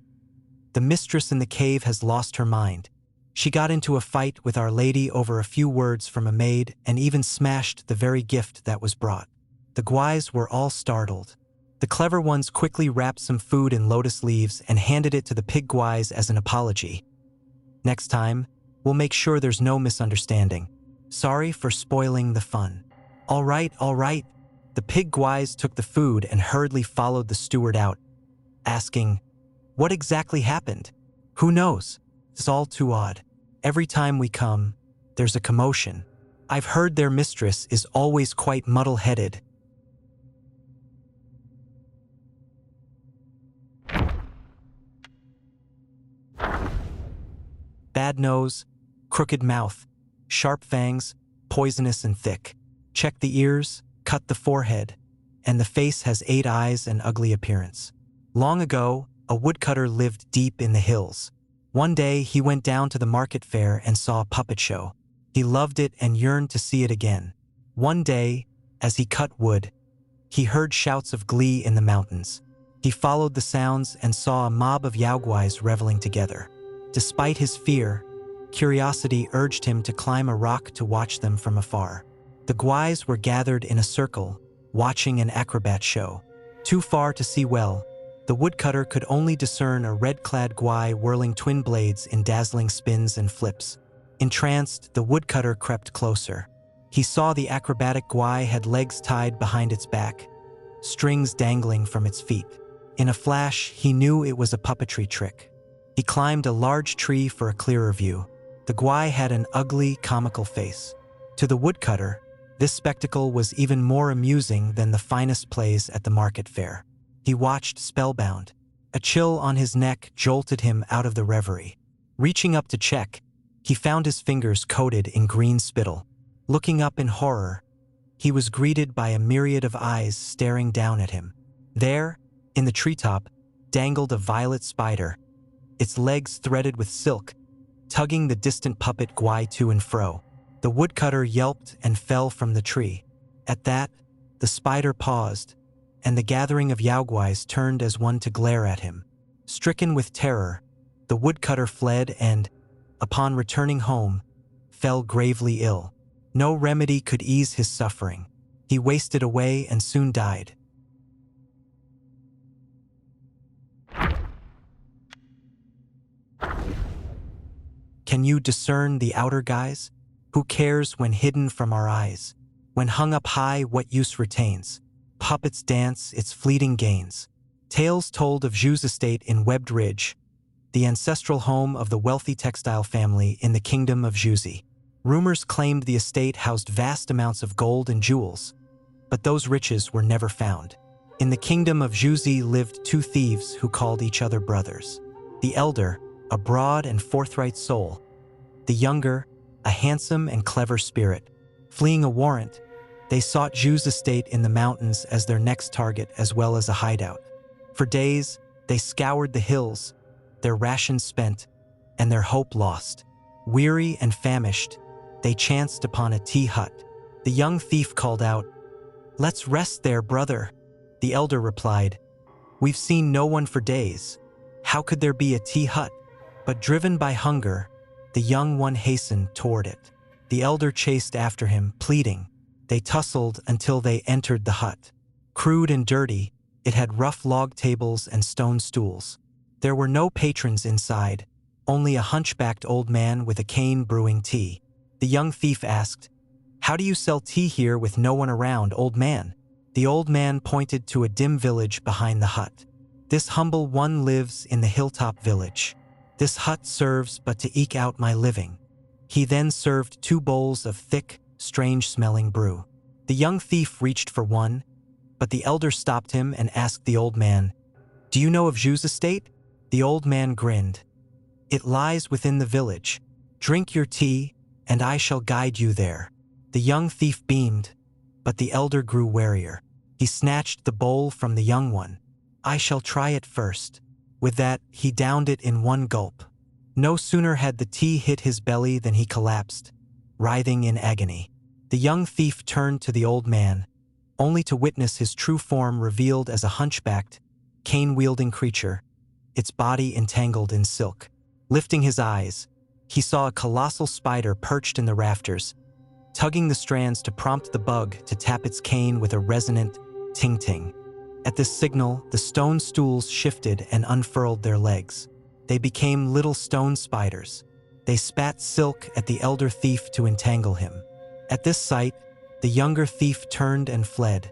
"The mistress in the cave has lost her mind. She got into a fight with Our Lady over a few words from a maid and even smashed the very gift that was brought." The Guais were all startled. The clever ones quickly wrapped some food in lotus leaves and handed it to the pig Guais as an apology. "Next time, we'll make sure there's no misunderstanding. Sorry for spoiling the fun." All right. The pig Guais took the food and hurriedly followed the steward out, asking, "What exactly happened? Who knows? It's all too odd. Every time we come, there's a commotion. I've heard their mistress is always quite muddle-headed." Bad nose, crooked mouth, sharp fangs, poisonous and thick. Check the ears, cut the forehead, and the face has 8 eyes and ugly appearance. Long ago, a woodcutter lived deep in the hills. One day, he went down to the market fair and saw a puppet show. He loved it and yearned to see it again. One day, as he cut wood, he heard shouts of glee in the mountains. He followed the sounds and saw a mob of Yaoguais reveling together. Despite his fear, curiosity urged him to climb a rock to watch them from afar. The Guais were gathered in a circle, watching an acrobat show. Too far to see well, the woodcutter could only discern a red-clad Guai whirling twin blades in dazzling spins and flips. Entranced, the woodcutter crept closer. He saw the acrobatic Guai had legs tied behind its back, strings dangling from its feet. In a flash, he knew it was a puppetry trick. He climbed a large tree for a clearer view. The Guai had an ugly, comical face. To the woodcutter, this spectacle was even more amusing than the finest plays at the market fair. He watched spellbound. A chill on his neck jolted him out of the reverie. Reaching up to check, he found his fingers coated in green spittle. Looking up in horror, he was greeted by a myriad of eyes staring down at him. There, in the treetop, dangled a violet spider, its legs threaded with silk, tugging the distant puppet Guai to and fro. The woodcutter yelped and fell from the tree. At that, the spider paused, and the gathering of Yaoguais turned as one to glare at him. Stricken with terror, the woodcutter fled and, upon returning home, fell gravely ill. No remedy could ease his suffering. He wasted away and soon died. Can you discern the outer guise? Who cares when hidden from our eyes? When hung up high, what use retains? Puppets dance its fleeting gains. Tales told of Zhu's estate in Webbed Ridge, the ancestral home of the wealthy textile family in the kingdom of Zhuzi. Rumors claimed the estate housed vast amounts of gold and jewels, but those riches were never found. In the kingdom of Zhuzi lived two thieves who called each other brothers. The elder, a broad and forthright soul. The younger, a handsome and clever spirit. Fleeing a warrant, they sought Zhu's estate in the mountains as their next target as well as a hideout. For days, they scoured the hills, their rations spent, and their hope lost. Weary and famished, they chanced upon a tea hut. The young thief called out, "Let's rest there, brother." The elder replied, "We've seen no one for days. How could there be a tea hut?" But driven by hunger, the young one hastened toward it. The elder chased after him, pleading. They tussled until they entered the hut. Crude and dirty, it had rough log tables and stone stools. There were no patrons inside, only a hunchbacked old man with a cane brewing tea. The young thief asked, "How do you sell tea here with no one around, old man?" The old man pointed to a dim village behind the hut. "This humble one lives in the hilltop village. This hut serves but to eke out my living." He then served 2 bowls of thick, strange-smelling brew. The young thief reached for one, but the elder stopped him and asked the old man, "Do you know of Zhu's estate?" The old man grinned. "It lies within the village. Drink your tea, and I shall guide you there." The young thief beamed, but the elder grew warier. He snatched the bowl from the young one. "I shall try it first." With that, he downed it in one gulp. No sooner had the tea hit his belly than he collapsed, writhing in agony. The young thief turned to the old man, only to witness his true form revealed as a hunchbacked, cane-wielding creature, its body entangled in silk. Lifting his eyes, he saw a colossal spider perched in the rafters, tugging the strands to prompt the bug to tap its cane with a resonant ting-ting. At this signal, the stone stools shifted and unfurled their legs. They became little stone spiders. They spat silk at the elder thief to entangle him. At this sight, the younger thief turned and fled,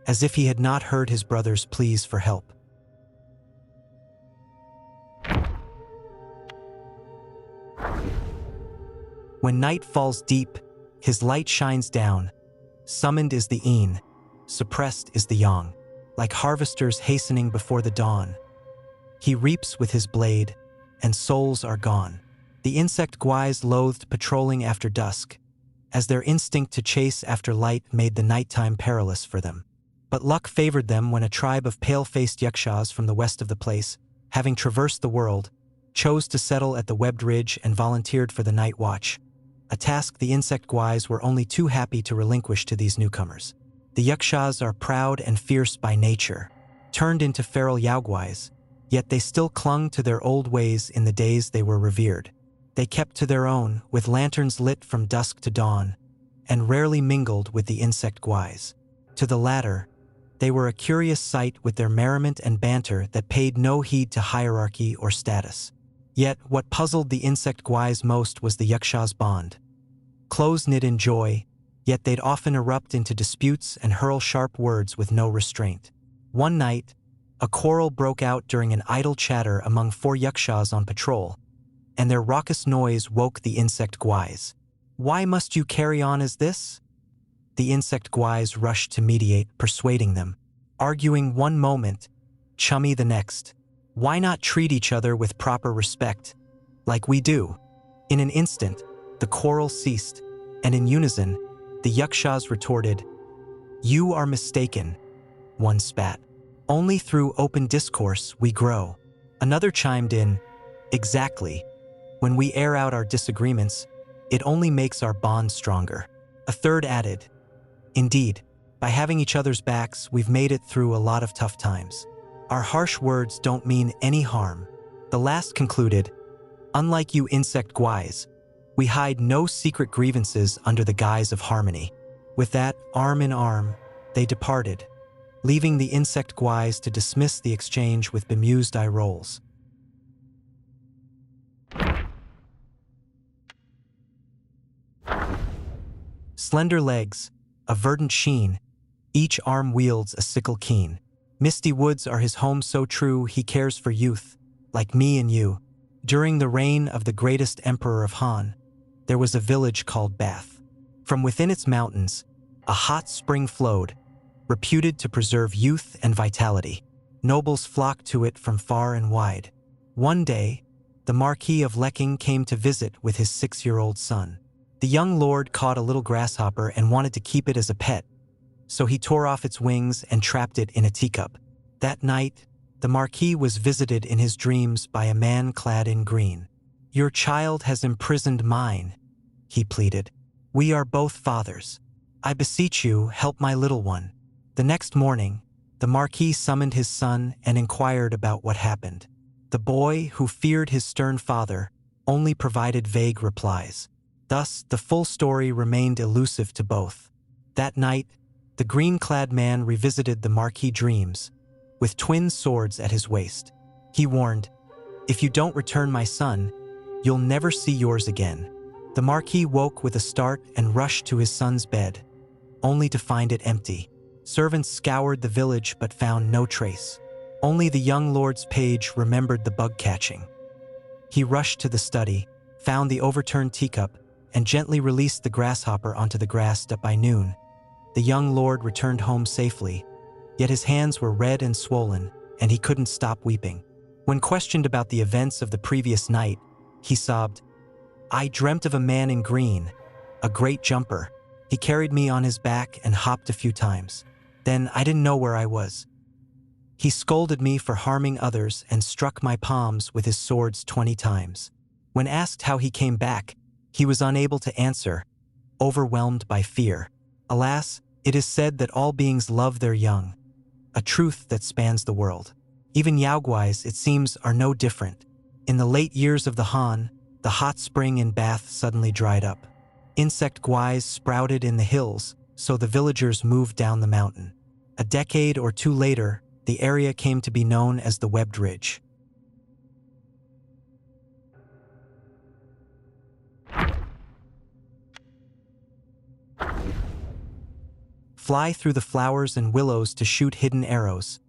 as if he had not heard his brother's pleas for help. When night falls deep, his light shines down. Summoned is the Een, suppressed is the Yang, like harvesters hastening before the dawn. He reaps with his blade, and souls are gone. The insect Guais loathed patrolling after dusk, as their instinct to chase after light made the nighttime perilous for them. But luck favored them when a tribe of pale-faced Yakshas from the west of the place, having traversed the world, chose to settle at the webbed ridge and volunteered for the night watch, a task the insect Guais were only too happy to relinquish to these newcomers. The Yakshas are proud and fierce by nature, turned into feral Yaoguais, yet they still clung to their old ways in the days they were revered. They kept to their own, with lanterns lit from dusk to dawn, and rarely mingled with the insect Guais. To the latter, they were a curious sight with their merriment and banter that paid no heed to hierarchy or status. Yet, what puzzled the insect Guais most was the Yaksha's bond. Close-knit in joy, yet they'd often erupt into disputes and hurl sharp words with no restraint. One night, a quarrel broke out during an idle chatter among 4 Yakshas on patrol, and their raucous noise woke the insect Guais. "Why must you carry on as this?" The insect Guais rushed to mediate, persuading them, arguing one moment, chummy the next. "Why not treat each other with proper respect, like we do?" In an instant, the quarrel ceased, and in unison, the Yakshas retorted, "You are mistaken." One spat. "Only through open discourse we grow." Another chimed in, "Exactly. When we air out our disagreements, it only makes our bond stronger." A third added, "Indeed, by having each other's backs, we've made it through a lot of tough times. Our harsh words don't mean any harm." The last concluded, "Unlike you insect Guais, we hide no secret grievances under the guise of harmony." With that, arm in arm, they departed, leaving the insect Guais to dismiss the exchange with bemused eye rolls. Slender legs, a verdant sheen, each arm wields a sickle keen. Misty woods are his home so true, he cares for youth, like me and you. During the reign of the greatest emperor of Han, there was a village called Bath. From within its mountains, a hot spring flowed, reputed to preserve youth and vitality. Nobles flocked to it from far and wide. One day, the Marquis of Lekking came to visit with his 6-year-old son. The young lord caught a little grasshopper and wanted to keep it as a pet, so he tore off its wings and trapped it in a teacup. That night, the Marquis was visited in his dreams by a man clad in green. "Your child has imprisoned mine," he pleaded. "We are both fathers. I beseech you, help my little one." The next morning, the Marquis summoned his son and inquired about what happened. The boy, who feared his stern father, only provided vague replies. Thus, the full story remained elusive to both. That night, the green-clad man revisited the Marquis' dreams, with twin swords at his waist. He warned, "If you don't return my son, you'll never see yours again." The Marquis woke with a start and rushed to his son's bed, only to find it empty. Servants scoured the village but found no trace. Only the young lord's page remembered the bug catching. He rushed to the study, found the overturned teacup, and gently released the grasshopper onto the grass. By noon, the young lord returned home safely, yet his hands were red and swollen, and he couldn't stop weeping. When questioned about the events of the previous night, he sobbed, "I dreamt of a man in green, a great jumper. He carried me on his back and hopped a few times. Then I didn't know where I was. He scolded me for harming others and struck my palms with his swords 20 times. When asked how he came back, he was unable to answer, overwhelmed by fear. Alas, it is said that all beings love their young, a truth that spans the world. Even Yaoguais, it seems, are no different. In the late years of the Han, the hot spring in Bath suddenly dried up. Insect guais sprouted in the hills, so the villagers moved down the mountain. A decade or two later, the area came to be known as the Webbed Ridge. Fly through the flowers and willows to shoot hidden arrows.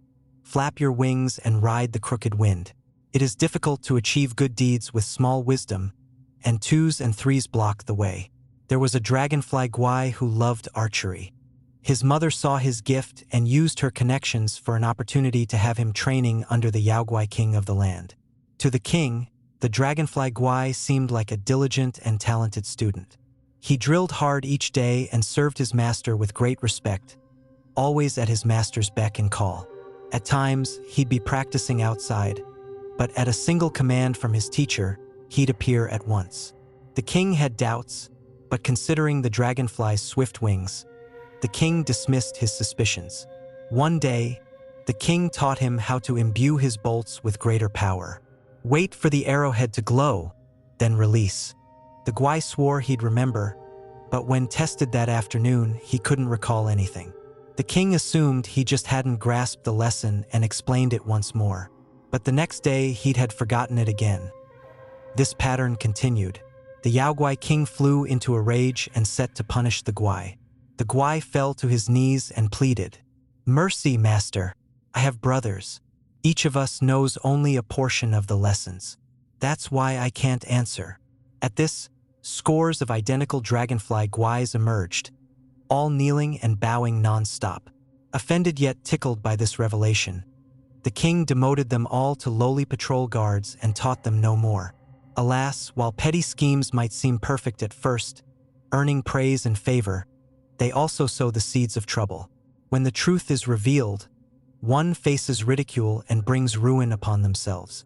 Flap your wings and ride the crooked wind. It is difficult to achieve good deeds with small wisdom, and 2s and 3s block the way. There was a Dragonfly Guai who loved archery. His mother saw his gift and used her connections for an opportunity to have him training under the Yaoguai king of the land. To the king, the Dragonfly Guai seemed like a diligent and talented student. He drilled hard each day and served his master with great respect, always at his master's beck and call. At times, he'd be practicing outside, but at a single command from his teacher, he'd appear at once. The king had doubts, but considering the dragonfly's swift wings, the king dismissed his suspicions. One day, the king taught him how to imbue his bolts with greater power. Wait for the arrowhead to glow, then release. The Guai swore he'd remember, but when tested that afternoon, he couldn't recall anything. The king assumed he just hadn't grasped the lesson and explained it once more. But the next day, he'd had forgotten it again. This pattern continued. The Yaoguai king flew into a rage and set to punish the Guai. The Guai fell to his knees and pleaded, "Mercy, master. I have brothers. Each of us knows only a portion of the lessons. That's why I can't answer." At this, scores of identical Dragonfly Guais emerged, all kneeling and bowing non-stop. Offended yet tickled by this revelation, the king demoted them all to lowly patrol guards and taught them no more. Alas, while petty schemes might seem perfect at first, earning praise and favor, they also sow the seeds of trouble. When the truth is revealed, one faces ridicule and brings ruin upon themselves.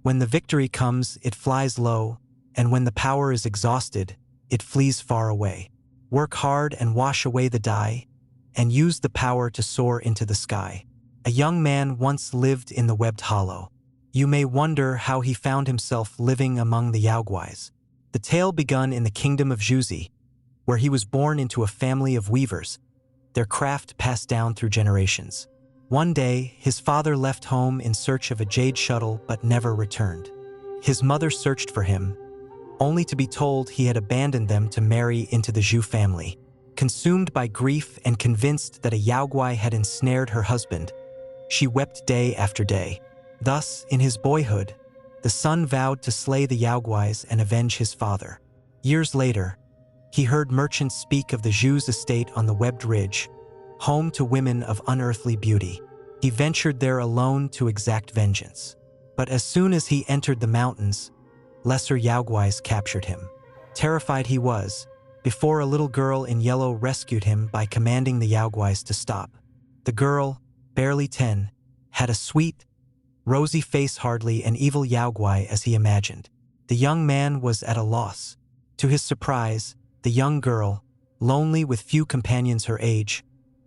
When the victory comes, it flies low, and when the power is exhausted, it flees far away. Work hard and wash away the die, and use the power to soar into the sky. A young man once lived in the Webbed Hollow. You may wonder how he found himself living among the Yaoguais. The tale begun in the kingdom of Zhuzi, where he was born into a family of weavers, their craft passed down through generations. One day, his father left home in search of a jade shuttle but never returned. His mother searched for him, only to be told he had abandoned them to marry into the Zhu family. Consumed by grief and convinced that a Yaoguai had ensnared her husband, she wept day after day. Thus, in his boyhood, the son vowed to slay the Yaoguais and avenge his father. Years later, he heard merchants speak of the Zhu's estate on the Webbed Ridge, home to women of unearthly beauty. He ventured there alone to exact vengeance. But as soon as he entered the mountains, lesser Yaoguais captured him. Terrified he was, before a little girl in yellow rescued him by commanding the Yaoguais to stop. The girl, barely 10, had a sweet, rosy face, hardly an evil Yaoguai as he imagined. The young man was at a loss. To his surprise, the young girl, lonely with few companions her age,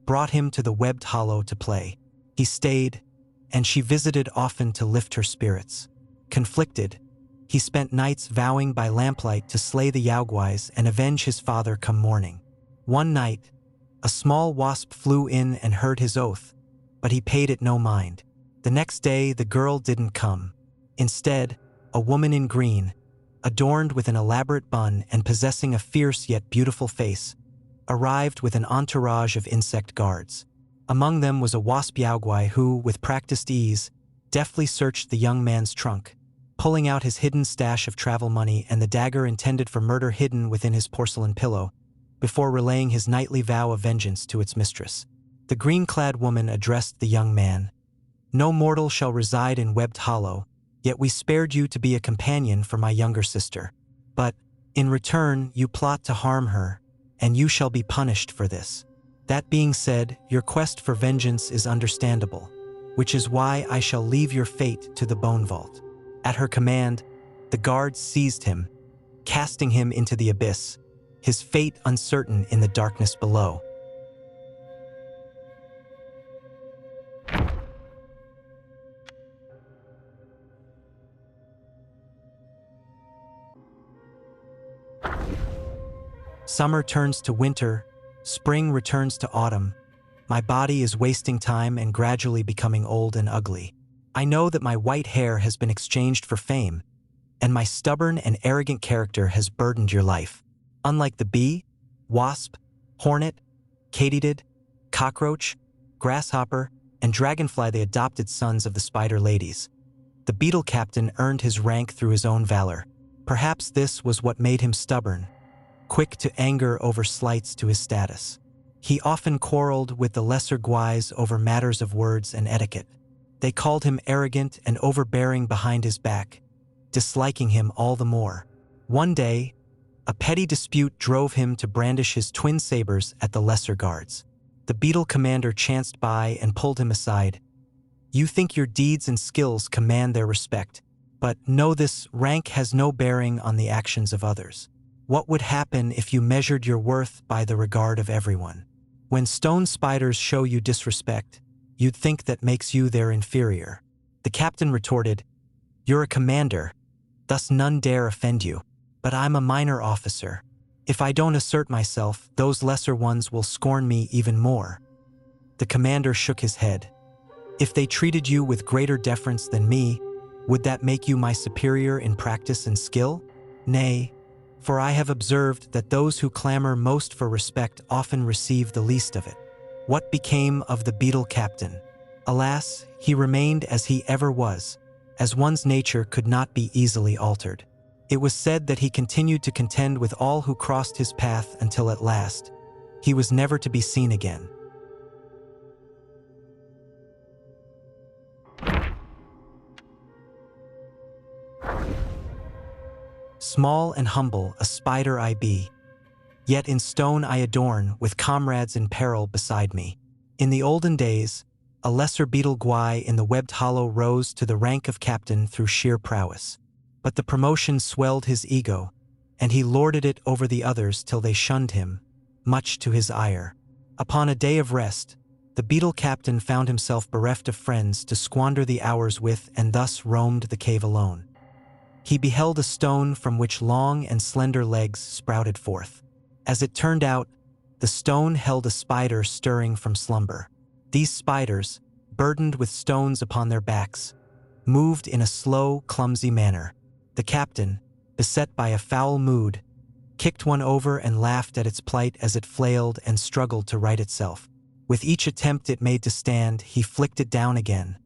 brought him to the webbed hollow to play. He stayed, and she visited often to lift her spirits. Conflicted, he spent nights vowing by lamplight to slay the Yaoguais and avenge his father come morning. One night, a small wasp flew in and heard his oath, but he paid it no mind. The next day, the girl didn't come. Instead, a woman in green, adorned with an elaborate bun and possessing a fierce yet beautiful face, arrived with an entourage of insect guards. Among them was a wasp Yaoguai who, with practiced ease, deftly searched the young man's trunk, pulling out his hidden stash of travel money and the dagger intended for murder hidden within his porcelain pillow, before relaying his nightly vow of vengeance to its mistress. The green-clad woman addressed the young man. "No mortal shall reside in Webbed Hollow, yet we spared you to be a companion for my younger sister. But, in return, you plot to harm her, and you shall be punished for this. That being said, your quest for vengeance is understandable, which is why I shall leave your fate to the Bone Vault." At her command, the guards seized him, casting him into the abyss, his fate uncertain in the darkness below. Summer turns to winter, spring returns to autumn. My body is wasting time and gradually becoming old and ugly. I know that my white hair has been exchanged for fame, and my stubborn and arrogant character has burdened your life. Unlike the bee, wasp, hornet, katydid, cockroach, grasshopper, and dragonfly, the adopted sons of the spider ladies, the Beetle Captain earned his rank through his own valor. Perhaps this was what made him stubborn, quick to anger over slights to his status. He often quarreled with the lesser Guais over matters of words and etiquette. They called him arrogant and overbearing behind his back, disliking him all the more. One day, a petty dispute drove him to brandish his twin sabers at the lesser guards. The beetle commander chanced by and pulled him aside. "You think your deeds and skills command their respect, but know this: rank has no bearing on the actions of others. What would happen if you measured your worth by the regard of everyone? When stone spiders show you disrespect, you'd think that makes you their inferior." The captain retorted, "You're a commander, thus none dare offend you. But I'm a minor officer. If I don't assert myself, those lesser ones will scorn me even more." The commander shook his head. "If they treated you with greater deference than me, would that make you my superior in practice and skill? Nay, for I have observed that those who clamor most for respect often receive the least of it." What became of the Beetle Captain? Alas, he remained as he ever was, as one's nature could not be easily altered. It was said that he continued to contend with all who crossed his path until at last, he was never to be seen again. Small and humble a spider I be, yet in stone I adorn with comrades in peril beside me. In the olden days, a lesser Beetle Guai in the Webbed Hollow rose to the rank of captain through sheer prowess. But the promotion swelled his ego, and he lorded it over the others till they shunned him, much to his ire. Upon a day of rest, the Beetle Captain found himself bereft of friends to squander the hours with, and thus roamed the cave alone. He beheld a stone from which long and slender legs sprouted forth. As it turned out, the stone held a spider stirring from slumber. These spiders, burdened with stones upon their backs, moved in a slow, clumsy manner. The captain, beset by a foul mood, kicked one over and laughed at its plight as it flailed and struggled to right itself. With each attempt it made to stand, he flicked it down again,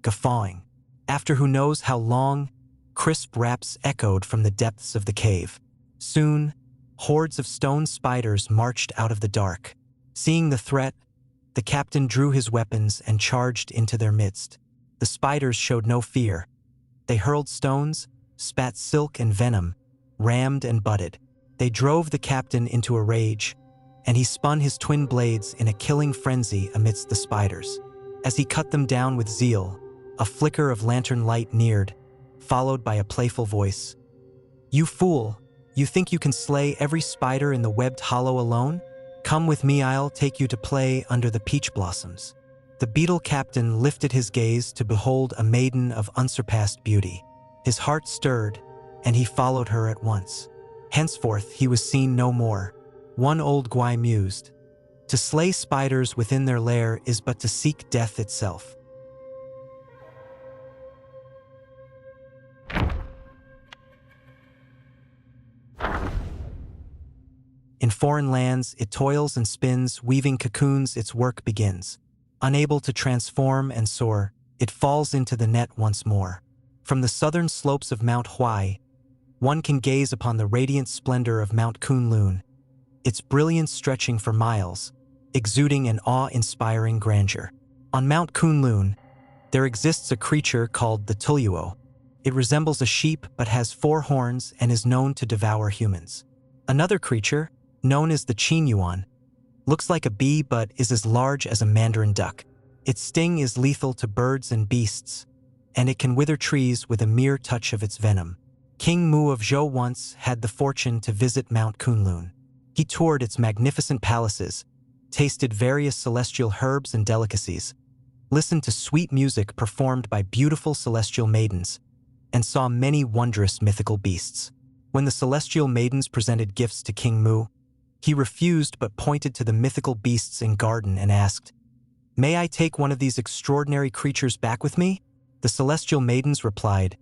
guffawing. After who knows how long, crisp raps echoed from the depths of the cave. Soon, hordes of stone spiders marched out of the dark. Seeing the threat, the captain drew his weapons and charged into their midst. The spiders showed no fear. They hurled stones, spat silk and venom, rammed and butted. They drove the captain into a rage, and he spun his twin blades in a killing frenzy amidst the spiders. As he cut them down with zeal, a flicker of lantern light neared, followed by a playful voice. "You fool! You think you can slay every spider in the webbed hollow alone? Come with me, I'll take you to play under the peach blossoms." The Beetle Captain lifted his gaze to behold a maiden of unsurpassed beauty. His heart stirred, and he followed her at once. Henceforth he was seen no more. One old Guai mused, "To slay spiders within their lair is but to seek death itself." In foreign lands, it toils and spins, weaving cocoons, its work begins. Unable to transform and soar, it falls into the net once more. From the southern slopes of Mount Huai, one can gaze upon the radiant splendor of Mount Kunlun, its brilliance stretching for miles, exuding an awe-inspiring grandeur. On Mount Kunlun, there exists a creature called the Tuluo. It resembles a sheep but has 4 horns and is known to devour humans. Another creature, known as the Qinyuan, looks like a bee but is as large as a mandarin duck. Its sting is lethal to birds and beasts, and it can wither trees with a mere touch of its venom. King Mu of Zhou once had the fortune to visit Mount Kunlun. He toured its magnificent palaces, tasted various celestial herbs and delicacies, listened to sweet music performed by beautiful celestial maidens, and saw many wondrous mythical beasts. When the celestial maidens presented gifts to King Mu, he refused but pointed to the mythical beasts in garden and asked, "May I take one of these extraordinary creatures back with me?" The celestial maidens replied,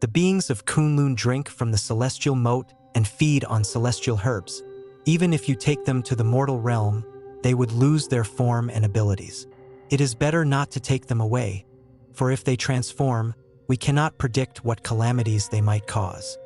"The beings of Kunlun drink from the celestial moat and feed on celestial herbs. Even if you take them to the mortal realm, they would lose their form and abilities. It is better not to take them away, for if they transform, we cannot predict what calamities they might cause."